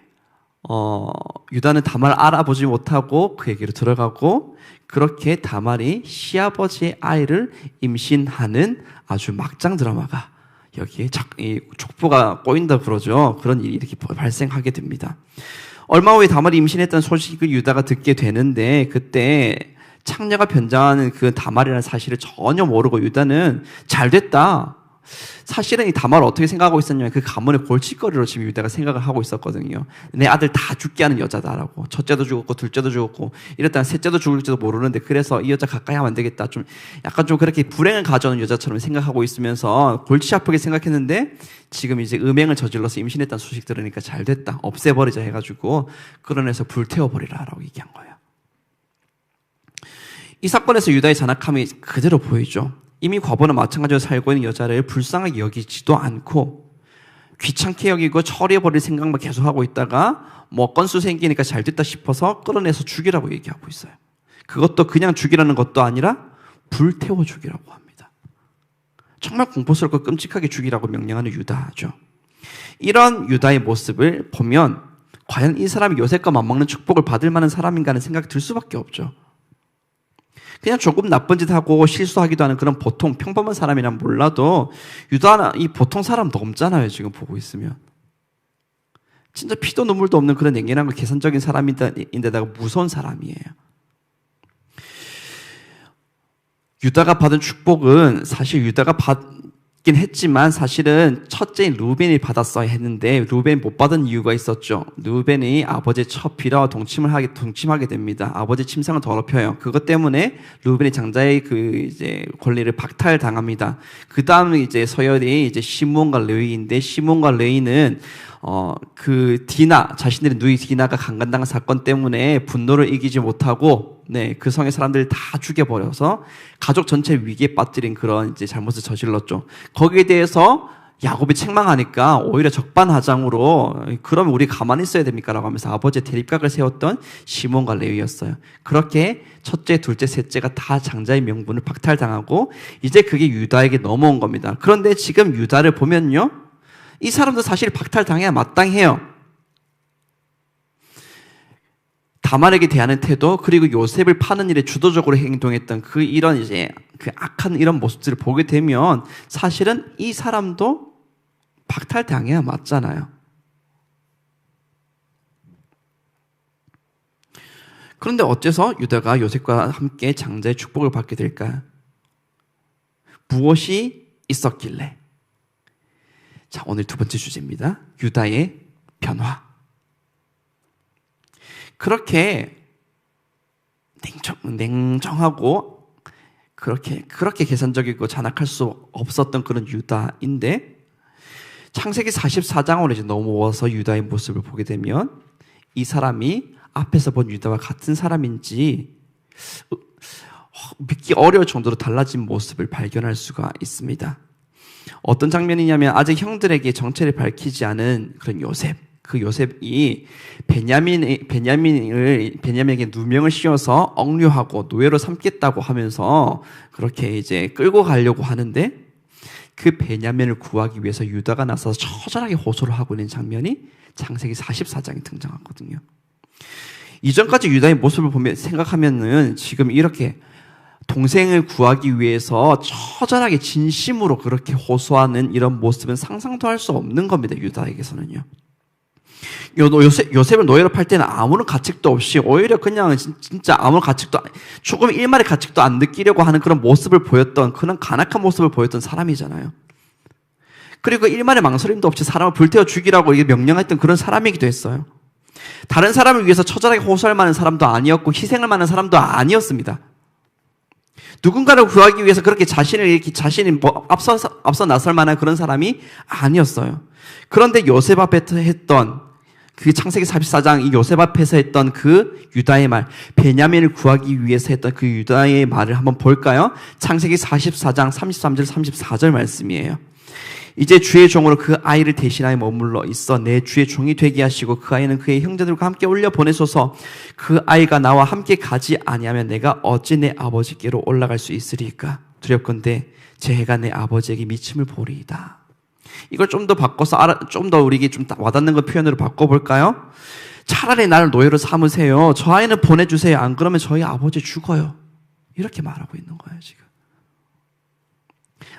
유다는 다말을 알아보지 못하고 그에게로 들어가고 그렇게 다말이 시아버지의 아이를 임신하는 아주 막장 드라마가 여기에 족보가 꼬인다 그러죠. 그런 일이 이렇게 발생하게 됩니다. 얼마 후에 다말이 임신했다는 소식을 유다가 듣게 되는데 그때 창녀가 변장하는 그 다말이라는 사실을 전혀 모르고 유다는 잘 됐다. 사실은 이 다말을 어떻게 생각하고 있었냐면 그 가문의 골칫거리로 지금 유다가 생각을 하고 있었거든요. 내 아들 다 죽게 하는 여자다라고. 첫째도 죽었고 둘째도 죽었고 이랬다가 셋째도 죽을지도 모르는데 그래서 이 여자 가까이 하면 안 되겠다. 좀 약간 좀 그렇게 불행을 가져오는 여자처럼 생각하고 있으면서 골치 아프게 생각했는데 지금 이제 음행을 저질러서 임신했다는 소식 들으니까 잘 됐다. 없애버리자 해가지고 끌어내서 불태워버리라라고 얘기한 거예요. 이 사건에서 유다의 잔악함이 그대로 보이죠. 이미 과부나 마찬가지로 살고 있는 여자를 불쌍하게 여기지도 않고 귀찮게 여기고 처리해버릴 생각만 계속하고 있다가 건수 생기니까 잘 됐다 싶어서 끌어내서 죽이라고 얘기하고 있어요. 그것도 그냥 죽이라는 것도 아니라 불태워 죽이라고 합니다. 정말 공포스럽고 끔찍하게 죽이라고 명령하는 유다죠. 이런 유다의 모습을 보면 과연 이 사람이 요셉과 맞먹는 축복을 받을 만한 사람인가 하는 생각이 들 수밖에 없죠. 그냥 조금 나쁜 짓 하고 실수하기도 하는 그런 보통 평범한 사람이란 몰라도 유다는 이 보통 사람 넘잖아요. 지금 보고 있으면. 진짜 피도 눈물도 없는 그런 냉랭한 계산적인 사람인데다가 무서운 사람이에요. 유다가 받은 축복은 사실 유다가 받긴 했지만 사실은 첫째인 루벤이 받았어야 했는데 루벤 못 받은 이유가 있었죠. 루벤이 아버지의 첫 비라와 동침하게 됩니다. 아버지 침상을 더럽혀요. 그것 때문에 루벤이 장자의 그 이제 권리를 박탈당합니다. 그 다음에 이제 서열이 이제 시므온과 레위인데 시므온과 레위는 그 디나 자신들의 누이 디나가 강간당한 사건 때문에 분노를 이기지 못하고 그 성의 사람들을 다 죽여버려서 가족 전체 위기에 빠뜨린 그런 이제 잘못을 저질렀죠. 거기에 대해서 야곱이 책망하니까 오히려 적반하장으로 그러면 우리 가만히 있어야 됩니까? 라고 하면서 아버지의 대립각을 세웠던 시몬과 레위였어요. 그렇게 첫째, 둘째, 셋째가 다 장자의 명분을 박탈당하고 이제 그게 유다에게 넘어온 겁니다. 그런데 지금 유다를 보면요. 이 사람도 사실 박탈당해야 마땅해요. 다말에게 대하는 태도 그리고 요셉을 파는 일에 주도적으로 행동했던 그 이런 이제 그 악한 이런 모습들을 보게 되면 사실은 이 사람도 박탈당해야 맞잖아요. 그런데 어째서 유다가 요셉과 함께 장자의 축복을 받게 될까요? 무엇이 있었길래? 자, 오늘 두 번째 주제입니다. 유다의 변화. 그렇게 냉정하고 그렇게 계산적이고 잔악할 수 없었던 그런 유다인데, 창세기 44장으로 이제 넘어와서 유다의 모습을 보게 되면 이 사람이 앞에서 본 유다와 같은 사람인지 믿기 어려울 정도로 달라진 모습을 발견할 수가 있습니다. 어떤 장면이냐면 아직 형들에게 정체를 밝히지 않은 그런 요셉, 그 요셉이 베냐민에게 누명을 씌워서 억류하고 노예로 삼겠다고 하면서 그렇게 이제 끌고 가려고 하는데, 그 베냐민을 구하기 위해서 유다가 나서서 처절하게 호소를 하고 있는 장면이 창세기 44장에 등장하거든요. 이전까지 유다의 모습을 보면 생각하면은 지금 이렇게 동생을 구하기 위해서 처절하게 진심으로 그렇게 호소하는 이런 모습은 상상도 할 수 없는 겁니다. 유다에게서는요. 요셉을 노예로 팔 때는 아무런 가책도 없이 오히려 그냥 진짜 아무런 가책도, 조금 일말의 가책도 안 느끼려고 하는 그런 모습을 보였던, 그런 간악한 모습을 보였던 사람이잖아요. 그리고 일말의 망설임도 없이 사람을 불태워 죽이라고 이게 명령했던 그런 사람이기도 했어요. 다른 사람을 위해서 처절하게 호소할 만한 사람도 아니었고 희생할 만한 사람도 아니었습니다. 누군가를 구하기 위해서 그렇게 자신이 앞서 나설 만한 그런 사람이 아니었어요. 그런데 요셉 앞에서 했던 그 창세기 44장 이 요셉 앞에서 했던 그 유다의 말, 베냐민을 구하기 위해서 했던 그 유다의 말을 한번 볼까요? 창세기 44장 33절 34절 말씀이에요. 이제 주의 종으로 그 아이를 대신하여 머물러 있어 내 주의 종이 되게 하시고 그 아이는 그의 형제들과 함께 올려 보내소서. 그 아이가 나와 함께 가지 아니하면 내가 어찌 내 아버지께로 올라갈 수 있으리까? 두렵건대 제 해가 내 아버지에게 미침을 보리이다. 이걸 좀 더 바꿔서 좀 더 우리에게 좀 와닿는 그 표현으로 바꿔볼까요? 차라리 나를 노예로 삼으세요. 저 아이는 보내주세요. 안 그러면 저희 아버지 죽어요. 이렇게 말하고 있는 거예요, 지금.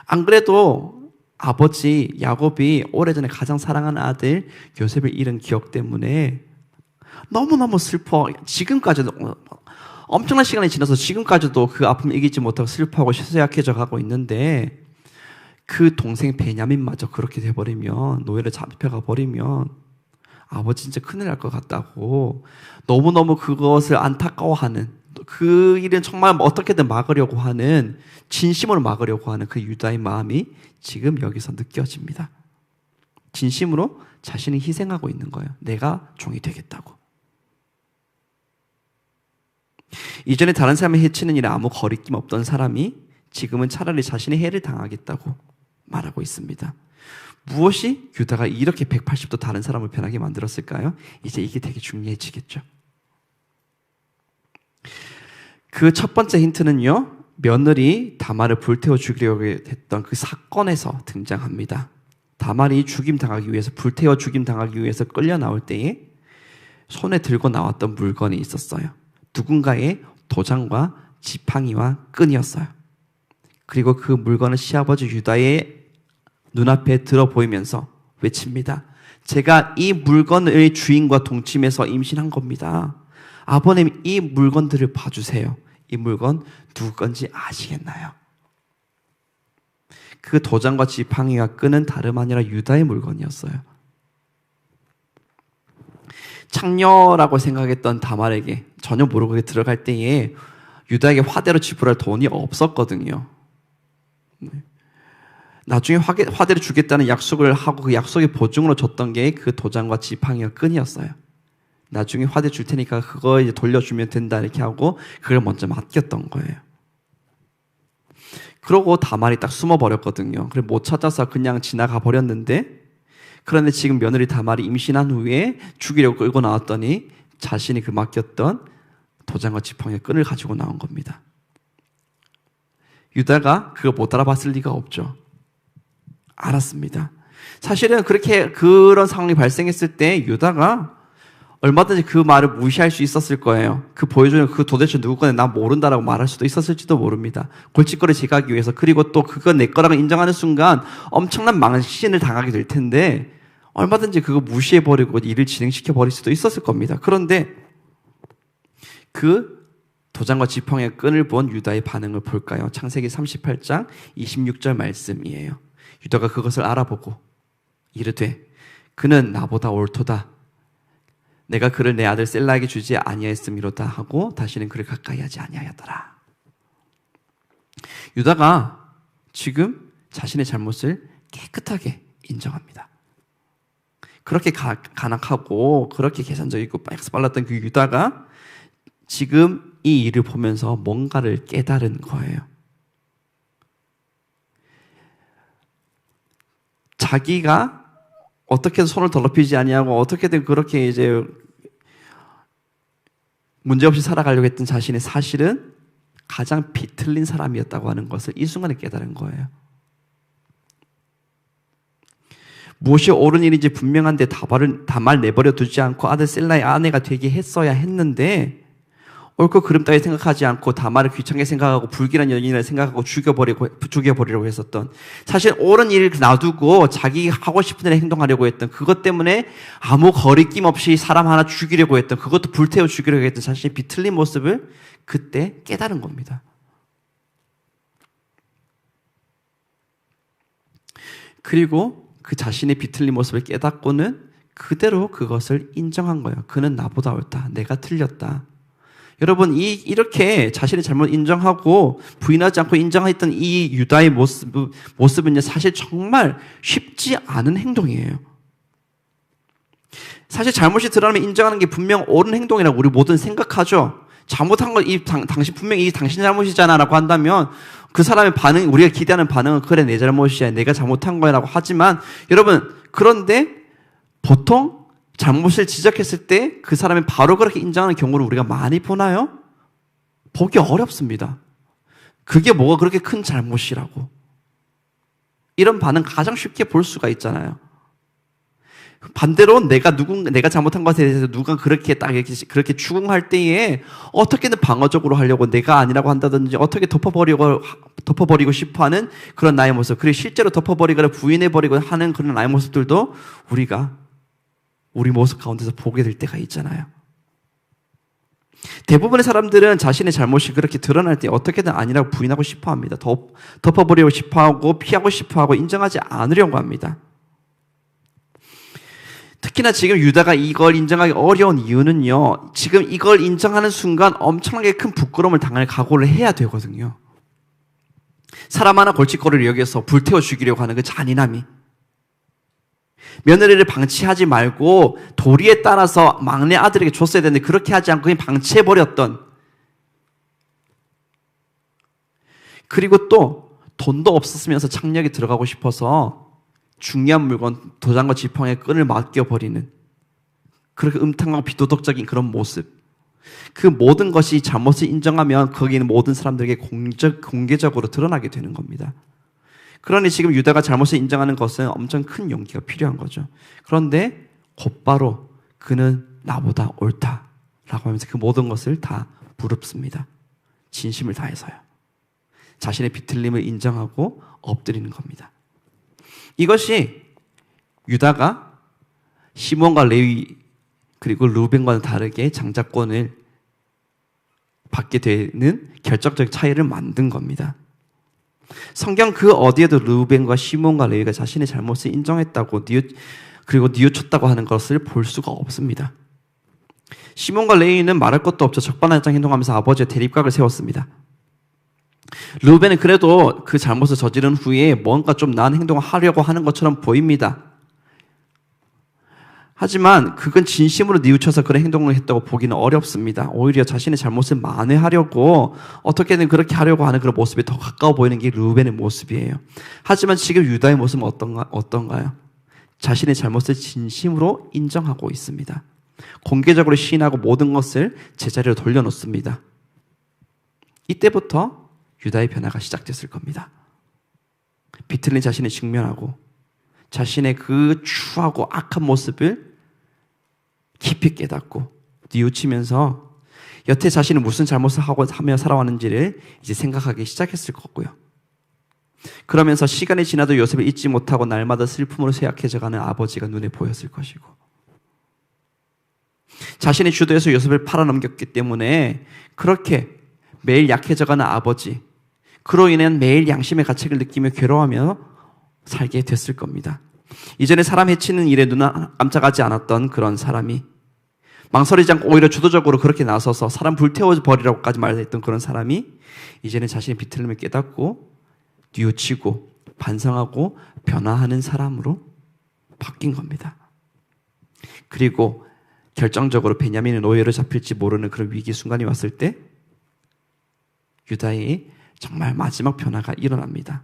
안 그래도 아버지 야곱이 오래전에 가장 사랑하는 아들 요셉을 잃은 기억 때문에 너무너무 슬퍼. 지금까지도 엄청난 시간이 지나서 지금까지도 그 아픔을 이기지 못하고 슬퍼하고 쇠약해져 가고 있는데, 그 동생 베냐민마저 그렇게 돼버리면, 노예로 잡혀가 버리면 아버지 진짜 큰일 날 것 같다고 너무너무 그것을 안타까워하는, 그 일은 정말 어떻게든 막으려고 하는, 진심으로 막으려고 하는 그 유다의 마음이 지금 여기서 느껴집니다. 진심으로 자신이 희생하고 있는 거예요. 내가 종이 되겠다고. 이전에 다른 사람을 해치는 일에 아무 거리낌 없던 사람이 지금은 차라리 자신의 해를 당하겠다고 말하고 있습니다. 무엇이 유다가 이렇게 180도 다른 사람을 변하게 만들었을까요? 이제 이게 되게 중요해지겠죠. 그 첫 번째 힌트는요, 며느리 다말을 불태워 죽이려고 했던 그 사건에서 등장합니다. 다말이 죽임당하기 위해서, 불태워 죽임당하기 위해서 끌려 나올 때에 손에 들고 나왔던 물건이 있었어요. 누군가의 도장과 지팡이와 끈이었어요. 그리고 그 물건은 시아버지 유다의 눈앞에 들어 보이면서 외칩니다. 제가 이 물건의 주인과 동침해서 임신한 겁니다. 아버님, 이 물건들을 봐주세요. 이 물건 누구 건지 아시겠나요? 그 도장과 지팡이와 끈은 다름 아니라 유다의 물건이었어요. 창녀라고 생각했던 다말에게 전혀 모르고 들어갈 때에 유다에게 화대로 지불할 돈이 없었거든요. 나중에 화대를 주겠다는 약속을 하고 그 약속의 보증으로 줬던 게 그 도장과 지팡이와 끈이었어요. 나중에 화대 줄 테니까 그거 이제 돌려주면 된다 이렇게 하고 그걸 먼저 맡겼던 거예요. 그러고 다말이 딱 숨어버렸거든요. 그래서 못 찾아서 그냥 지나가 버렸는데, 그런데 지금 며느리 다말이 임신한 후에 죽이려고 끌고 나왔더니 자신이 그 맡겼던 도장과 지팡이와 끈을 가지고 나온 겁니다. 유다가 그거 못 알아봤을 리가 없죠. 알았습니다. 사실은 그런 상황이 발생했을 때 유다가 얼마든지 그 말을 무시할 수 있었을 거예요. 그 보여주는 그 도대체 누구 건데 나 모른다라고 말할 수도 있었을지도 모릅니다. 골칫거리 제거하기 위해서. 그리고 또 그건 내 거라고 인정하는 순간 엄청난 망신을 당하게 될 텐데 얼마든지 그거 무시해버리고 일을 진행시켜버릴 수도 있었을 겁니다. 그런데 그 도장과 지팡이의 끈을 본 유다의 반응을 볼까요? 창세기 38장 26절 말씀이에요. 유다가 그것을 알아보고 이르되 그는 나보다 옳도다. 내가 그를 내 아들 셀라에게 주지 아니하였음이로다 하고 다시는 그를 가까이 하지 아니하였더라. 유다가 지금 자신의 잘못을 깨끗하게 인정합니다. 그렇게 간악하고 그렇게 계산적이고 빨랐던 그 유다가 지금 이 일을 보면서 뭔가를 깨달은 거예요. 자기가 어떻게든 손을 더럽히지 아니하고 어떻게든 그렇게 이제 문제없이 살아가려고 했던 자신의 사실은 가장 비틀린 사람이었다고 하는 것을 이 순간에 깨달은 거예요. 무엇이 옳은 일인지 분명한데 다말 내버려 두지 않고 아들 셀라의 아내가 되게 했어야 했는데 옳고 그름 따위 생각하지 않고 다말을 귀찮게 생각하고 불길한 연인이라 생각하고 죽여버리려고 했었던, 사실 옳은 일을 놔두고 자기 하고 싶은 대로 행동하려고 했던, 그것 때문에 아무 거리낌 없이 사람 하나 죽이려고 했던, 그것도 불태워 죽이려고 했던 자신의 비틀린 모습을 그때 깨달은 겁니다. 그리고 그 자신의 비틀린 모습을 깨닫고는 그대로 그것을 인정한 거예요. 그는 나보다 옳다. 내가 틀렸다. 여러분, 이렇게 자신의 잘못 인정하고 부인하지 않고 인정했던 이 유다의 모습은 사실 정말 쉽지 않은 행동이에요. 사실 잘못이 드러나면 인정하는 게 분명 옳은 행동이라고 우리 모두는 생각하죠. 잘못한 거, 당신 분명히 당신 잘못이잖아 라고 한다면 그 사람의 반응, 우리가 기대하는 반응은 그래, 내 잘못이야, 내가 잘못한 거야 라고 하지만, 여러분, 그런데 보통 잘못을 지적했을 때 그 사람이 바로 그렇게 인정하는 경우를 우리가 많이 보나요? 보기 어렵습니다. 그게 뭐가 그렇게 큰 잘못이라고. 이런 반응 가장 쉽게 볼 수가 있잖아요. 반대로 내가 잘못한 것에 대해서 누가 그렇게 그렇게 추궁할 때에 어떻게든 방어적으로 하려고, 내가 아니라고 한다든지 어떻게 덮어버리고 싶어 하는 그런 나의 모습, 그리고 실제로 덮어버리거나 부인해버리고 하는 그런 나의 모습들도 우리가 우리 모습 가운데서 보게 될 때가 있잖아요. 대부분의 사람들은 자신의 잘못이 그렇게 드러날 때 어떻게든 아니라고 부인하고 싶어 합니다. 덮어버리고 싶어 하고, 피하고 싶어 하고, 인정하지 않으려고 합니다. 특히나 지금 유다가 이걸 인정하기 어려운 이유는요, 지금 이걸 인정하는 순간 엄청나게 큰 부끄러움을 당할 각오를 해야 되거든요. 사람 하나 골칫거리를 여기서 불태워 죽이려고 하는 그 잔인함이, 며느리를 방치하지 말고 도리에 따라서 막내 아들에게 줬어야 되는데 그렇게 하지 않고 그냥 방치해버렸던, 그리고 또 돈도 없었으면서 착력에 들어가고 싶어서 중요한 물건, 도장과 지팡이의 끈을 맡겨버리는, 그렇게 음탕하고 비도덕적인 그런 모습, 그 모든 것이 잘못을 인정하면 거기는 모든 사람들에게 공개적으로 드러나게 되는 겁니다. 그러니 지금 유다가 잘못을 인정하는 것은 엄청 큰 용기가 필요한 거죠. 그런데 곧바로 그는 나보다 옳다 라고 하면서 그 모든 것을 다 무릅씁니다. 진심을 다해서요. 자신의 비틀림을 인정하고 엎드리는 겁니다. 이것이 유다가 시몬과 레위 그리고 루벤과는 다르게 장자권을 받게 되는 결정적 차이를 만든 겁니다. 성경 그 어디에도 루벤과 시몬과 레위가 자신의 잘못을 인정했다고 그리고 뉘우쳤다고 하는 것을 볼 수가 없습니다. 시몬과 레위는 말할 것도 없죠. 적반하장 행동하면서 아버지의 대립각을 세웠습니다. 루벤은 그래도 그 잘못을 저지른 후에 뭔가 좀 나은 행동을 하려고 하는 것처럼 보입니다. 하지만 그건 진심으로 뉘우쳐서 그런 행동을 했다고 보기는 어렵습니다. 오히려 자신의 잘못을 만회하려고 어떻게든 그렇게 하려고 하는 그런 모습이 더 가까워 보이는 게 루벤의 모습이에요. 하지만 지금 유다의 모습은 어떤가요? 자신의 잘못을 진심으로 인정하고 있습니다. 공개적으로 시인하고 모든 것을 제자리로 돌려놓습니다. 이때부터 유다의 변화가 시작됐을 겁니다. 비틀린 자신을 직면하고 자신의 그 추하고 악한 모습을 깊이 깨닫고 뉘우치면서 여태 자신이 무슨 잘못을 하며 살아왔는지를 이제 생각하기 시작했을 거고요. 그러면서 시간이 지나도 요셉을 잊지 못하고 날마다 슬픔으로 쇠약해져가는 아버지가 눈에 보였을 것이고, 자신의 주도에서 요셉을 팔아넘겼기 때문에 그렇게 매일 약해져가는 아버지, 그로 인한 매일 양심의 가책을 느끼며 괴로워하며 살게 됐을 겁니다. 이전에 사람 해치는 일에 눈 깜짝하지 않았던 그런 사람이 망설이지 않고 오히려 주도적으로 그렇게 나서서 사람 불태워버리라고까지 말했던 그런 사람이 이제는 자신의 비틀림을 깨닫고 뉘우치고 반성하고 변화하는 사람으로 바뀐 겁니다. 그리고 결정적으로 베냐민의 노예로 잡힐지 모르는 그런 위기 순간이 왔을 때 유다의 정말 마지막 변화가 일어납니다.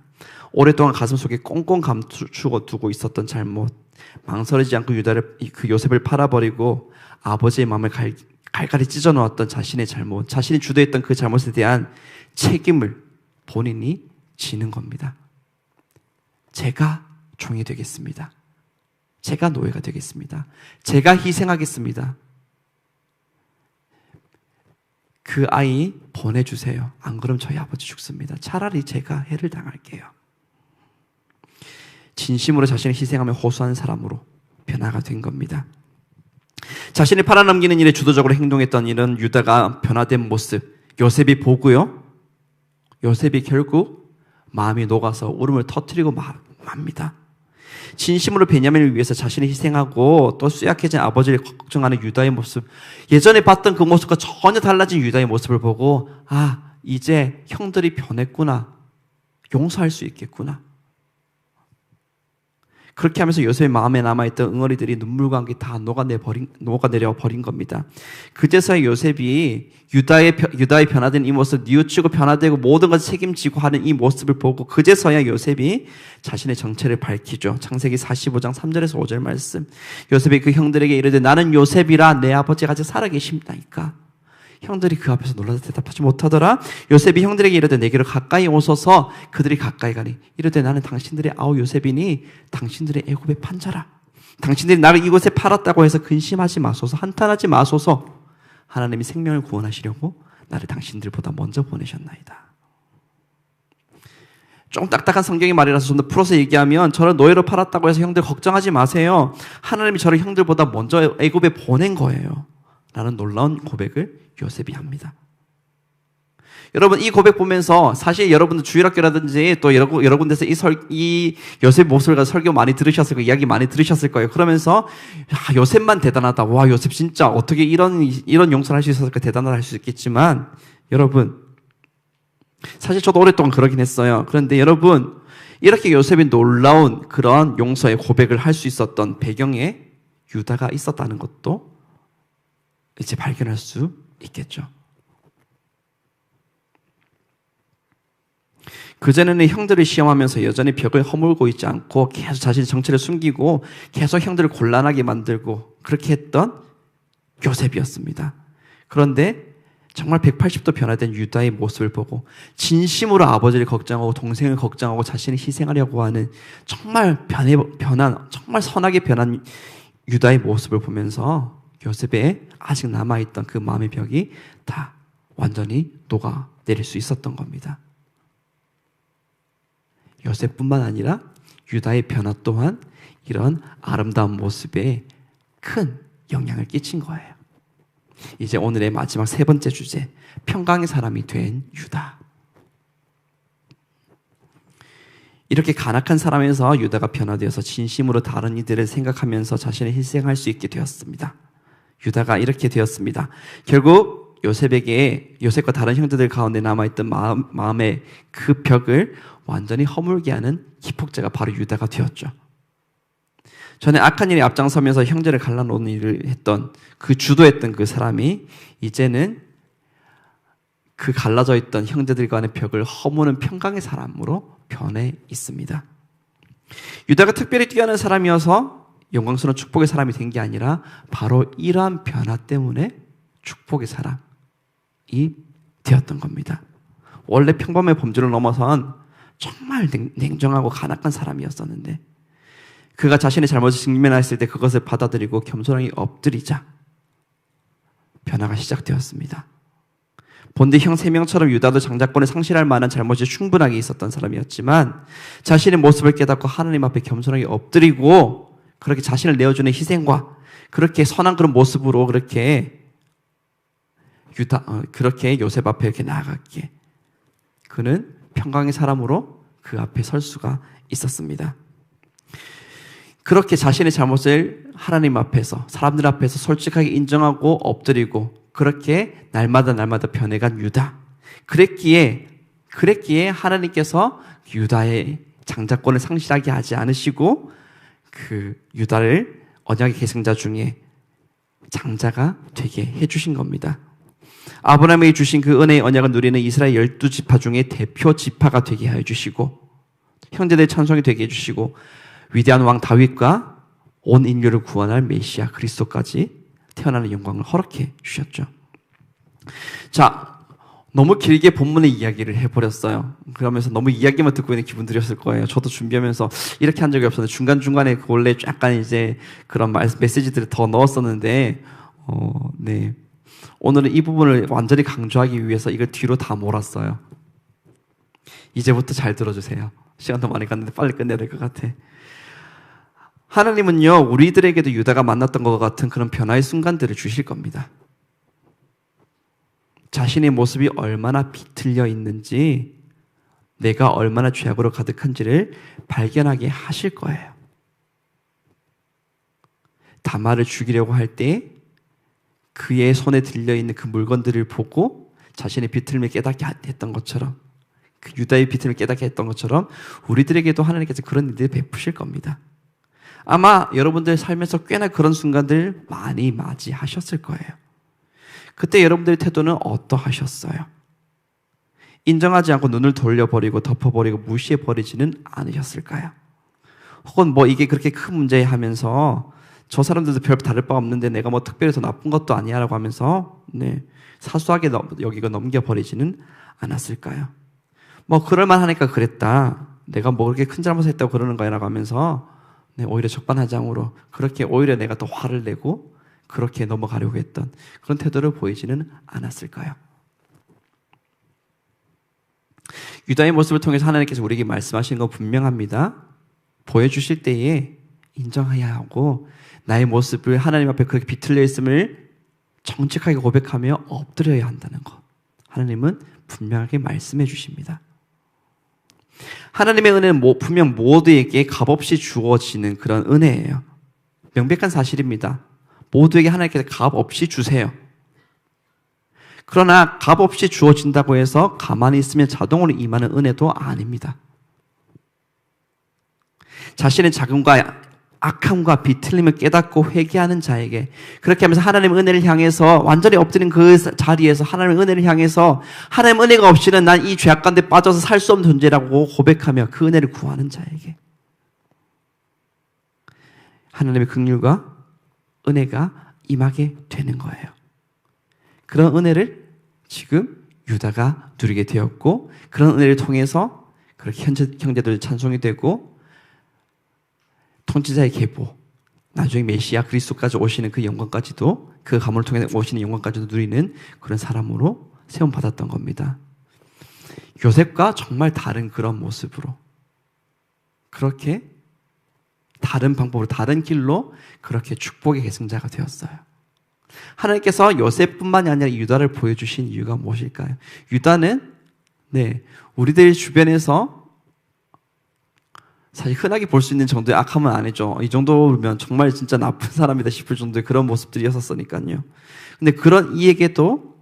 오랫동안 가슴속에 꽁꽁 감추고 두고 있었던 잘못, 망설이지 않고 요셉을 팔아버리고 아버지의 마음을 갈갈이 찢어놓았던 자신의 잘못, 자신이 주도했던 그 잘못에 대한 책임을 본인이 지는 겁니다. 제가 종이 되겠습니다. 제가 노예가 되겠습니다. 제가 희생하겠습니다. 그 아이 보내주세요. 안 그럼 저희 아버지 죽습니다. 차라리 제가 해를 당할게요. 진심으로 자신을 희생하며 호소하는 사람으로 변화가 된 겁니다. 자신을 팔아넘기는 일에 주도적으로 행동했던 이런 유다가 변화된 모습, 요셉이 보고요. 요셉이 결국 마음이 녹아서 울음을 터뜨리고 맙니다. 진심으로 베냐민을 위해서 자신을 희생하고 또 쇠약해진 아버지를 걱정하는 유다의 모습, 예전에 봤던 그 모습과 전혀 달라진 유다의 모습을 보고 아, 이제 형들이 변했구나. 용서할 수 있겠구나. 그렇게 하면서 요셉의 마음에 남아있던 응어리들이 눈물과 함께 다 녹아내려 버린 겁니다. 그제서야 요셉이 유다의 변화된 이 모습, 뉘우치고 변화되고 모든 것을 책임지고 하는 이 모습을 보고 그제서야 요셉이 자신의 정체를 밝히죠. 창세기 45장 3절에서 5절 말씀. 요셉이 그 형들에게 이르되 나는 요셉이라 내 아버지가 아직 살아계십나이까. 형들이 그 앞에서 놀라서 대답하지 못하더라. 요셉이 형들에게 이르되 내게로 가까이 오소서. 그들이 가까이 가니 이르되 나는 당신들의 아우 요셉이니 당신들의 애굽의 판자라. 당신들이 나를 이곳에 팔았다고 해서 근심하지 마소서. 한탄하지 마소서. 하나님이 생명을 구원하시려고 나를 당신들보다 먼저 보내셨나이다. 좀 딱딱한 성경의 말이라서 좀 더 풀어서 얘기하면 저를 노예로 팔았다고 해서 형들 걱정하지 마세요. 하나님이 저를 형들보다 먼저 애굽에 보낸 거예요. 라는 놀라운 고백을 요셉이 합니다. 여러분, 이 고백 보면서 사실 여러분들 주일학교라든지 또 여러 군데서 이 요셉 모습을 가지고 설교 많이 들으셨을 거예요. 이야기 많이 들으셨을 거예요. 그러면서 요셉만 대단하다. 와, 요셉 진짜 어떻게 이런 용서를 할 수 있었을까 대단하다 할 수 있겠지만 여러분, 사실 저도 오랫동안 그러긴 했어요. 그런데 여러분, 이렇게 요셉이 놀라운 그런 용서의 고백을 할 수 있었던 배경에 유다가 있었다는 것도 이제 발견할 수 있겠죠. 그전에는 형들을 시험하면서 여전히 벽을 허물고 있지 않고 계속 자신의 정체를 숨기고 계속 형들을 곤란하게 만들고 그렇게 했던 요셉이었습니다. 그런데 정말 180도 변화된 유다의 모습을 보고 진심으로 아버지를 걱정하고 동생을 걱정하고 자신을 희생하려고 하는 정말 정말 선하게 변한 유다의 모습을 보면서 요셉의 아직 남아있던 그 마음의 벽이 다 완전히 녹아내릴 수 있었던 겁니다. 요셉뿐만 아니라 유다의 변화 또한 이런 아름다운 모습에 큰 영향을 끼친 거예요. 이제 오늘의 마지막 세 번째 주제, 평강의 사람이 된 유다. 이렇게 간악한 사람에서 유다가 변화되어서 진심으로 다른 이들을 생각하면서 자신을 희생할 수 있게 되었습니다. 유다가 이렇게 되었습니다. 결국 요셉과 다른 형제들 가운데 남아있던 마음의 그 벽을 완전히 허물게 하는 기폭제가 바로 유다가 되었죠. 전에 악한 일에 앞장서면서 형제를 갈라놓는 일을 했던 주도했던 그 사람이 이제는 그 갈라져 있던 형제들 간의 벽을 허무는 평강의 사람으로 변해 있습니다. 유다가 특별히 뛰어난 사람이어서 영광스러운 축복의 사람이 된 게 아니라 바로 이러한 변화 때문에 축복의 사람이 되었던 겁니다. 원래 평범의 범주를 넘어선 정말 냉정하고 간악한 사람이었었는데 그가 자신의 잘못을 직면했을 때 그것을 받아들이고 겸손하게 엎드리자 변화가 시작되었습니다. 본디 형 3명처럼 유다도 장자권을 상실할 만한 잘못이 충분하게 있었던 사람이었지만 자신의 모습을 깨닫고 하나님 앞에 겸손하게 엎드리고 그렇게 자신을 내어주는 희생과 그렇게 선한 그런 모습으로 그렇게 그렇게 요셉 앞에 이렇게 나아갔기에 그는 평강의 사람으로 그 앞에 설 수가 있었습니다. 그렇게 자신의 잘못을 하나님 앞에서 사람들 앞에서 솔직하게 인정하고 엎드리고 그렇게 날마다 변해간 유다. 그랬기에 하나님께서 유다의 장자권을 상실하게 하지 않으시고 그 유다를 언약의 계승자 중에 장자가 되게 해주신 겁니다. 아브라함에게 주신 그 은혜의 언약을 누리는 이스라엘 12지파 중에 대표 지파가 되게 해주시고 형제들의 찬송이 되게 해주시고 위대한 왕 다윗과 온 인류를 구원할 메시아 그리스도까지 태어나는 영광을 허락해 주셨죠. 자, 너무 길게 본문의 이야기를 해버렸어요. 그러면서 너무 이야기만 듣고 있는 기분 들었을 거예요. 저도 준비하면서 이렇게 한 적이 없었는데 중간중간에 원래 약간 이제 그런 메시지들을 더 넣었었는데 네. 오늘은 이 부분을 완전히 강조하기 위해서 이걸 뒤로 다 몰았어요. 이제부터 잘 들어주세요. 시간도 많이 갔는데 빨리 끝내야 될 것 같아. 하나님은요, 우리들에게도 유다가 만났던 것 같은 그런 변화의 순간들을 주실 겁니다. 자신의 모습이 얼마나 비틀려 있는지, 내가 얼마나 죄악으로 가득한지를 발견하게 하실 거예요. 다말을 죽이려고 할 때 그의 손에 들려있는 그 물건들을 보고 자신의 비틀림을 깨닫게 했던 것처럼, 그 유다의 비틀림을 깨닫게 했던 것처럼 우리들에게도 하나님께서 그런 일들을 베푸실 겁니다. 아마 여러분들 삶에서 꽤나 그런 순간들 많이 맞이하셨을 거예요. 그때 여러분들의 태도는 어떠하셨어요? 인정하지 않고 눈을 돌려버리고 덮어버리고 무시해버리지는 않으셨을까요? 혹은 뭐 이게 그렇게 큰 문제 하면서 저 사람들도 별 다를 바 없는데 내가 뭐 특별히 더 나쁜 것도 아니야 라고 하면서 사소하게 여기고 넘겨버리지는 않았을까요? 뭐 그럴만 하니까 그랬다. 내가 뭐 그렇게 큰 잘못을 했다고 그러는 거야 라고 하면서 오히려 적반하장으로 그렇게 오히려 내가 더 화를 내고 그렇게 넘어가려고 했던 그런 태도를 보이지는 않았을까요? 유다의 모습을 통해서 하나님께서 우리에게 말씀하시는 건 분명합니다. 보여주실 때에 인정해야 하고 나의 모습을 하나님 앞에 그렇게 비틀려 있음을 정직하게 고백하며 엎드려야 한다는 것. 하나님은 분명하게 말씀해 주십니다. 하나님의 은혜는 분명 모두에게 값없이 주어지는 그런 은혜예요. 명백한 사실입니다. 모두에게 하나님께서 값없이 주세요. 그러나 값없이 주어진다고 해서 가만히 있으면 자동으로 임하는 은혜도 아닙니다. 자신의 자금과 악함과 비틀림을 깨닫고 회개하는 자에게 그렇게 하면서 하나님의 은혜를 향해서 완전히 엎드린 그 자리에서 하나님의 은혜를 향해서 하나님의 은혜가 없이는 난 이 죄악 가운데 빠져서 살 수 없는 존재라고 고백하며 그 은혜를 구하는 자에게 하나님의 긍휼과 은혜가 임하게 되는 거예요. 그런 은혜를 지금 유다가 누리게 되었고 그런 은혜를 통해서 그렇게 형제들 찬송이 되고 통치자의 계보, 나중에 메시아 그리스도까지 오시는 그 영광까지도 그 가문을 통해 오시는 영광까지도 누리는 그런 사람으로 세움받았던 겁니다. 요셉과 정말 다른 그런 모습으로 그렇게 다른 방법으로 다른 길로 그렇게 축복의 계승자가 되었어요. 하나님께서 요셉뿐만이 아니라 유다를 보여주신 이유가 무엇일까요? 유다는 우리들 주변에서 사실 흔하게 볼 수 있는 정도의 악함은 아니죠. 이 정도면 정말 진짜 나쁜 사람이다 싶을 정도의 그런 모습들이었었으니까요. 근데 그런 이에게도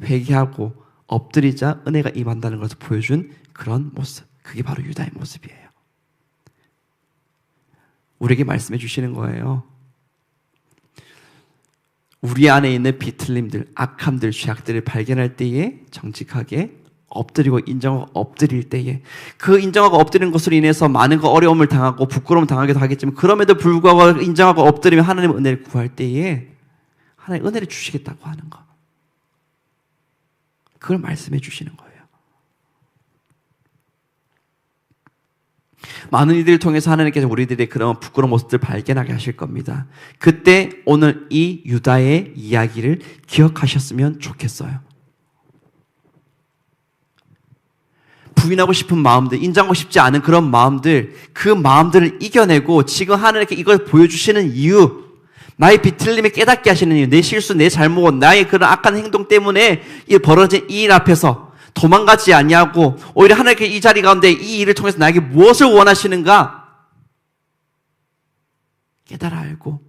회개하고 엎드리자 은혜가 임한다는 것을 보여준 그런 모습. 그게 바로 유다의 모습이에요. 우리에게 말씀해 주시는 거예요. 우리 안에 있는 비틀림들, 악함들, 죄악들을 발견할 때에 정직하게 엎드리고 인정하고 엎드릴 때에 그 인정하고 엎드리는 것으로 인해서 많은 거 어려움을 당하고 부끄러움을 당하기도 하겠지만 그럼에도 불구하고 인정하고 엎드리며 하나님의 은혜를 구할 때에 하나님 은혜를 주시겠다고 하는 거. 그걸 말씀해 주시는 거예요. 많은 이들을 통해서 하나님께서 우리들의 그런 부끄러운 모습들을 발견하게 하실 겁니다. 그때 오늘 이 유다의 이야기를 기억하셨으면 좋겠어요. 부인하고 싶은 마음들, 인정하고 싶지 않은 그런 마음들, 그 마음들을 이겨내고 지금 하나님께 이걸 보여주시는 이유, 나의 비틀림을 깨닫게 하시는 이유, 내 실수, 내 잘못, 나의 그런 악한 행동 때문에 이 벌어진 이 일 앞에서 도망가지 아니하고 오히려 하나님께 이 자리 가운데 이 일을 통해서 나에게 무엇을 원하시는가 깨달아 알고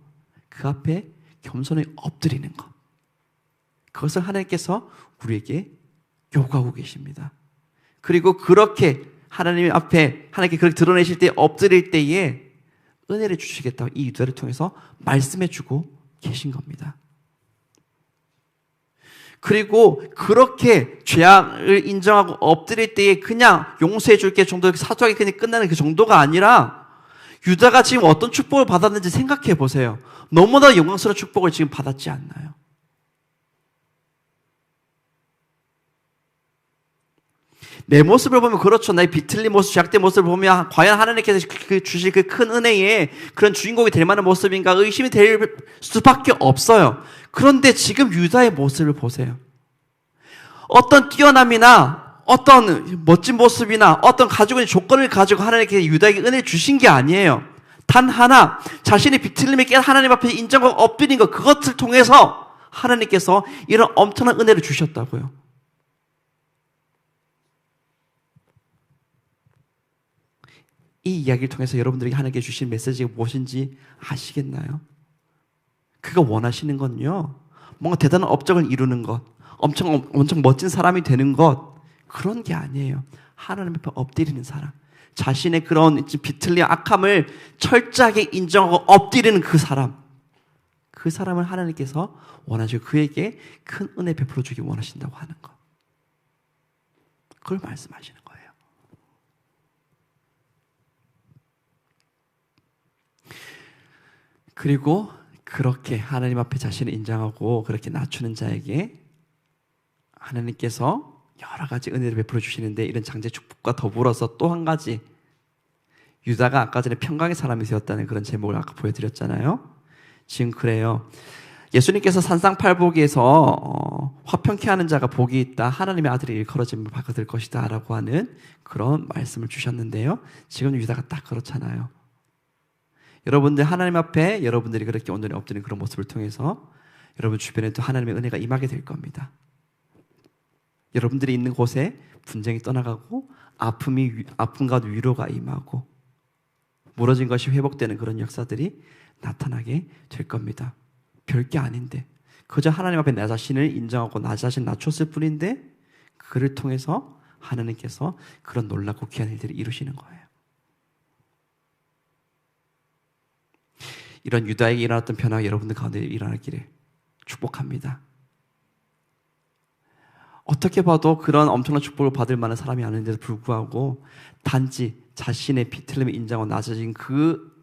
그 앞에 겸손히 엎드리는 것. 그것을 하나님께서 우리에게 요구하고 계십니다. 그리고 그렇게 하나님 앞에 하나님께 그렇게 드러내실 때 엎드릴 때에 은혜를 주시겠다고 이 유다를 통해서 말씀해주고 계신 겁니다. 그리고 그렇게 죄악을 인정하고 엎드릴 때에 그냥 용서해 줄게 정도 사소하게 그냥 끝나는 그 정도가 아니라 유다가 지금 어떤 축복을 받았는지 생각해 보세요. 너무나 영광스러운 축복을 지금 받았지 않나요? 내 모습을 보면 그렇죠. 나의 비틀린 모습, 죄악된 모습을 보면 과연 하나님께서 주실 그 큰 은혜의 그런 주인공이 될 만한 모습인가 의심이 될 수밖에 없어요. 그런데 지금 유다의 모습을 보세요. 어떤 뛰어남이나 어떤 멋진 모습이나 어떤 가지고 있는 조건을 가지고 하나님께서 유다에게 은혜를 주신 게 아니에요. 단 하나, 자신의 비틀림을 깨 하나님 앞에 인정하고 엎드린 것, 그것을 통해서 하나님께서 이런 엄청난 은혜를 주셨다고요. 이 이야기를 통해서 여러분들에게 하나님께 주신 메시지가 무엇인지 아시겠나요? 그가 원하시는 건요, 뭔가 대단한 업적을 이루는 것, 엄청 멋진 사람이 되는 것, 그런 게 아니에요. 하나님 앞에 엎드리는 사람, 자신의 그런 비틀린 악함을 철저하게 인정하고 엎드리는 그 사람을 하나님께서 원하시고 그에게 큰 은혜 베풀어 주기 원하신다고 하는 것, 그걸 말씀하시는 거예요. 그리고 그렇게 하나님 앞에 자신을 인정하고 그렇게 낮추는 자에게 하나님께서 여러 가지 은혜를 베풀어 주시는데, 이런 장제 축복과 더불어서 또 한 가지, 유다가 아까 전에 평강의 사람이 되었다는 그런 제목을 아까 보여드렸잖아요. 지금 그래요. 예수님께서 산상팔복에서 화평케 하는 자가 복이 있다, 하나님의 아들이 일컬어짐을 받을 것이다 라고 하는 그런 말씀을 주셨는데요. 지금 유다가 딱 그렇잖아요. 여러분들 하나님 앞에 여러분들이 그렇게 온전히 엎드리는 그런 모습을 통해서 여러분 주변에도 하나님의 은혜가 임하게 될 겁니다. 여러분들이 있는 곳에 분쟁이 떠나가고 아픔 가운데 위로가 임하고 무너진 것이 회복되는 그런 역사들이 나타나게 될 겁니다. 별게 아닌데 그저 하나님 앞에 나 자신을 인정하고 나 자신 낮췄을 뿐인데 그를 통해서 하나님께서 그런 놀랍고 귀한 일들을 이루시는 거예요. 이런 유다에게 일어났던 변화가 여러분들 가운데 일어나기를 축복합니다. 어떻게 봐도 그런 엄청난 축복을 받을 만한 사람이 아닌데도 불구하고 단지 자신의 비틀림을 인정하고 낮아진 그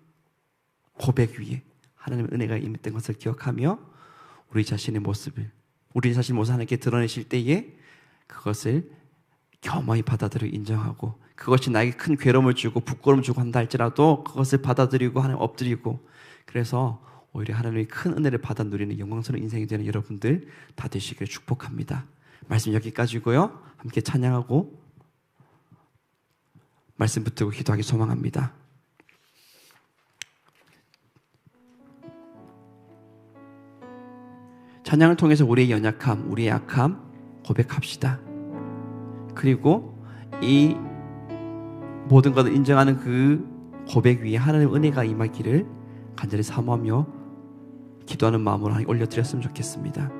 고백 위에 하나님의 은혜가 임했던 것을 기억하며 우리 자신의 모습을 하나님께 드러내실 때에 그것을 겸허히 받아들이고 인정하고, 그것이 나에게 큰 괴로움을 주고 부끄러움을 주고 한다 할지라도 그것을 받아들이고 하나님 엎드리고, 그래서 오히려 하나님의 큰 은혜를 받아 누리는 영광스러운 인생이 되는 여러분들 다 되시기를 축복합니다. 말씀 여기까지고요. 함께 찬양하고 말씀 붙들고 기도하기 소망합니다. 찬양을 통해서 우리의 연약함, 우리의 약함 고백합시다. 그리고 이 모든 것을 인정하는 그 고백 위에 하나님의 은혜가 임하기를 간절히 사모하며 기도하는 마음으로 하나님 올려드렸으면 좋겠습니다.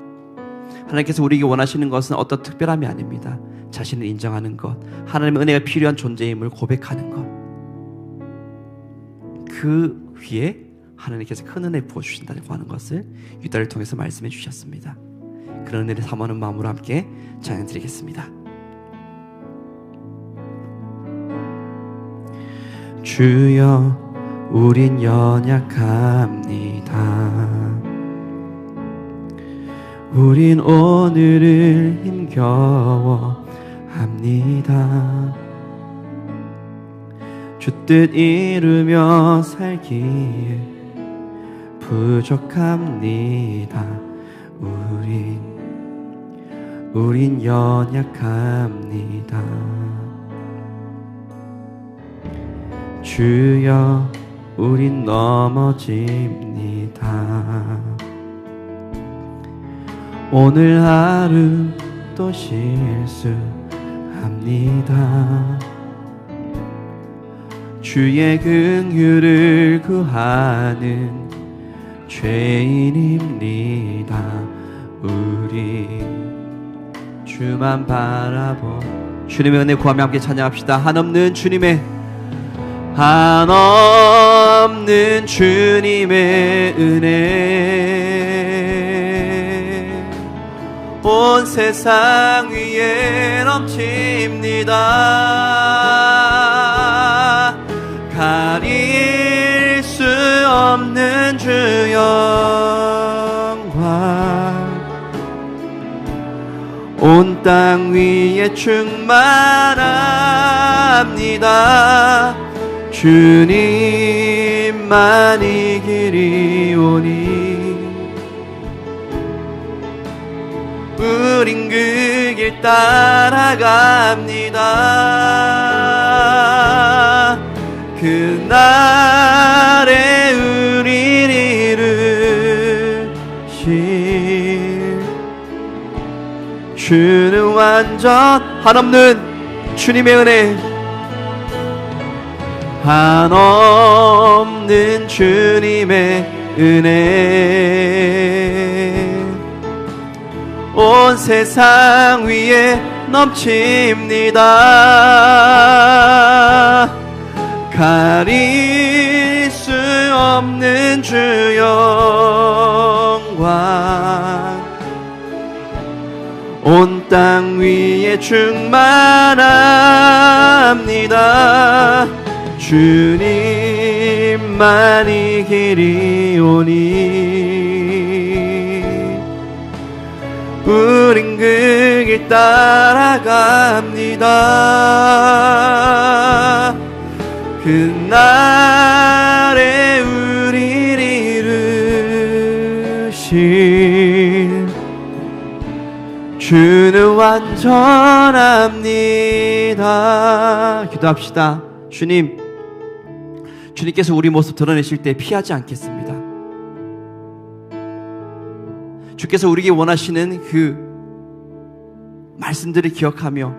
하나님께서 우리에게 원하시는 것은 어떤 특별함이 아닙니다. 자신을 인정하는 것, 하나님의 은혜가 필요한 존재임을 고백하는 것, 그 위에 하나님께서 큰 은혜 부어주신다고 하는 것을 유다를 통해서 말씀해 주셨습니다. 그런 은혜를 사모하는 마음으로 함께 찬양드리겠습니다. 주여 우린 연약합니다. 우린 오늘을 힘겨워합니다. 주 뜻 이루며 살기에 부족합니다. 우린 연약합니다. 주여 우린 넘어집니다. 오늘 하루 또 실수합니다. 주의 긍휼을 구하는 죄인입니다. 우리 주만 바라보 주님의 은혜 구하며 함께 찬양합시다. 한없는 주님의 한없는 주님의 은혜 온 세상 위에 넘칩니다. 가릴 수 없는 주 영광 온 땅 위에 충만합니다. 주님만이 길이 오니 우린 그 길 따라갑니다. 그날에 우린 이루실 주는 완전 한없는 주님의 은혜 한없는 주님의 은혜 온 세상 위에 넘칩니다. 가릴 수 없는 주 영광 온 땅 위에 충만합니다. 주님만이 길이 오니 우린 그 길 따라갑니다. 그날에 우릴 이루실 주는 완전합니다. 기도합시다. 주님께서 우리 모습 드러내실 때 피하지 않겠습니다. 주께서 우리에게 원하시는 그 말씀들을 기억하며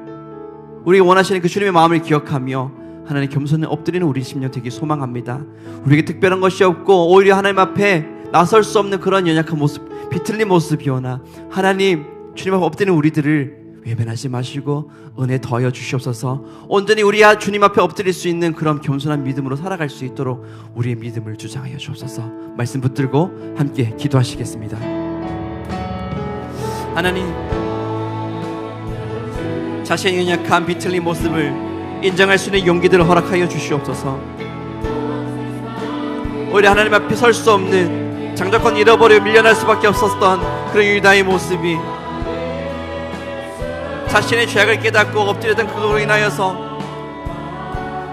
우리에게 원하시는 그 주님의 마음을 기억하며 하나님 겸손히 엎드리는 우리 심령 되기 소망합니다. 우리에게 특별한 것이 없고 오히려 하나님 앞에 나설 수 없는 그런 연약한 모습, 비틀린 모습이오나 하나님 주님 앞에 엎드리는 우리들을 외면하지 마시고 은혜 더하여 주시옵소서. 온전히 우리 주님 앞에 엎드릴 수 있는 그런 겸손한 믿음으로 살아갈 수 있도록 우리의 믿음을 주장하여 주옵소서. 말씀 붙들고 함께 기도하시겠습니다. 하나님, 자신의 연약한 비틀린 모습을 인정할 수 있는 용기들을 허락하여 주시옵소서. 오히려 하나님 앞에 설 수 없는 장자권 잃어버리고 밀려날 수밖에 없었던 그런 유다의 모습이 자신의 죄악을 깨닫고 엎드렸던 그거로 인하여서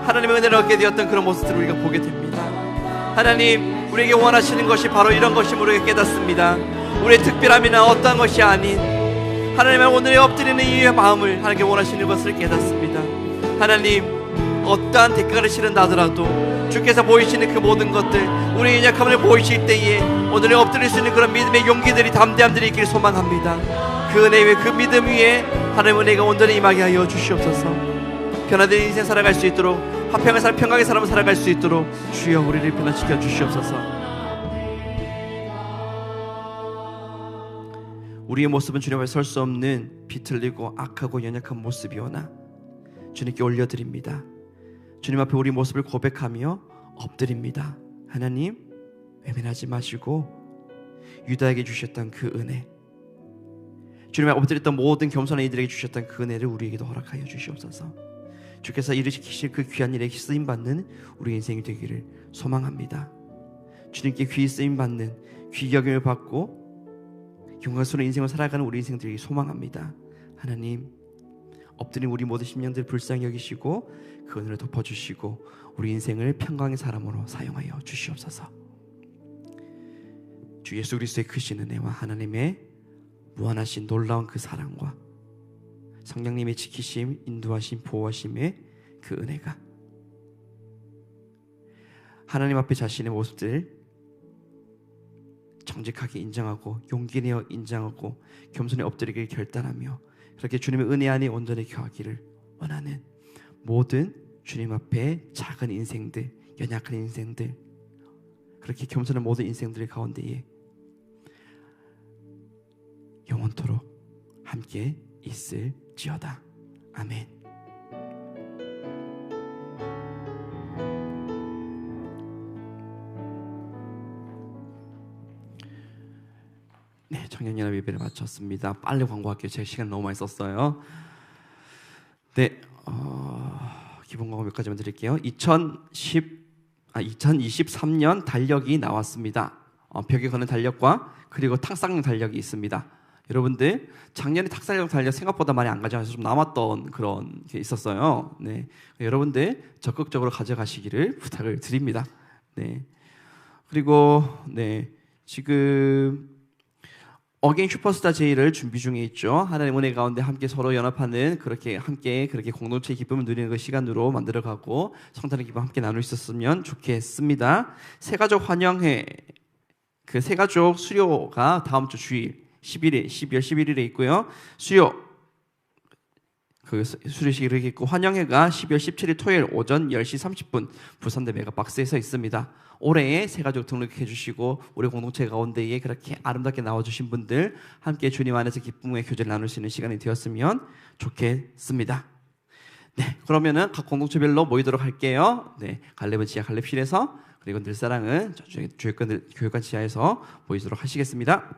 하나님의 은혜를 얻게 되었던 그런 모습들을 우리가 보게 됩니다. 하나님, 우리에게 원하시는 것이 바로 이런 것임을 우리가 깨닫습니다. 우리의 특별함이나 어떠한 것이 아닌 하나님의 오늘의 엎드리는 이 마음을 하나님께 원하시는 것을 깨닫습니다. 하나님, 어떠한 대가를 치른다더라도 주께서 보이시는 그 모든 것들, 우리의 연약함을 보이실 때에 오늘의 엎드릴 수 있는 그런 믿음의 용기들이, 담대함들이 있기를 소망합니다. 그 은혜 위에, 그 믿음 위에 하나님의 은혜가 온전히 임하게 하여 주시옵소서. 변화된 인생 살아갈 수 있도록, 평강의 사람을 살아갈 수 있도록 주여 우리를 변화시켜 주시옵소서. 우리의 모습은 주님 앞에 설 수 없는 비틀리고 악하고 연약한 모습이오나 주님께 올려드립니다. 주님 앞에 우리 모습을 고백하며 엎드립니다. 하나님, 외면하지 마시고 유다에게 주셨던 그 은혜, 주님 앞에 엎드렸던 모든 겸손한 이들에게 주셨던 그 은혜를 우리에게도 허락하여 주시옵소서. 주께서 이루시실 그 귀한 일에 쓰임받는 우리 인생이 되기를 소망합니다. 주님께 귀히 쓰임받는, 귀히 여김을 받고 영광스러운 인생을 살아가는 우리 인생들이 소망합니다. 하나님, 엎드린 우리 모든 심령들 불쌍히 여기시고 그 은혜를 덮어주시고 우리 인생을 평강의 사람으로 사용하여 주시옵소서. 주 예수 그리스도의 크신 은혜와 하나님의 무한하신 놀라운 그 사랑과 성령님의 지키심, 인도하심, 보호하심의 그 은혜가 하나님 앞에 자신의 모습들 정직하게 인정하고 용기 내어 인정하고 겸손히 엎드리길 결단하며 그렇게 주님의 은혜 안에 온전히 거하기를 원하는 모든 주님 앞에 작은 인생들, 연약한 인생들, 그렇게 겸손한 모든 인생들 가운데에 영원토록 함께 있을지어다. 아멘. 네, 청년연합 예배를 마쳤습니다. 빨리 광고할게요. 제가 시간 너무 많이 썼어요. 네, 기본 광고 몇 가지만 드릴게요. 2023년 달력이 나왔습니다. 벽에 거는 달력과 그리고 탁상용 달력이 있습니다. 여러분들 작년에 탁상용 달력 생각보다 많이 안 가져가서 좀 남았던 그런 게 있었어요. 네, 여러분들 적극적으로 가져가시기를 부탁을 드립니다. 네, 그리고 네, 지금 어게인 슈퍼스타 J를 준비 중에 있죠. 하나님의 은혜 가운데 함께 서로 연합하는 그렇게 공동체의 기쁨을 누리는 그 시간으로 만들어가고 성탄의 기쁨 함께 나눌 수 있었으면 좋겠습니다. 새가족 환영회, 그 새가족 수료가 다음 주 주일 12월 11일에 있고요. 수료식이 있고 환영회가 12월 17일 토요일 오전 10시 30분 부산대 메가박스에서 있습니다. 올해에 새가족 등록해 주시고 우리 공동체 가운데에 그렇게 아름답게 나와주신 분들 함께 주님 안에서 기쁨의 교제를 나눌 수 있는 시간이 되었으면 좋겠습니다. 네, 그러면은 각 공동체별로 모이도록 할게요. 네, 갈렙은 지하 갈렙실에서, 그리고 늘사랑은 교육관 지하에서 모이도록 하시겠습니다.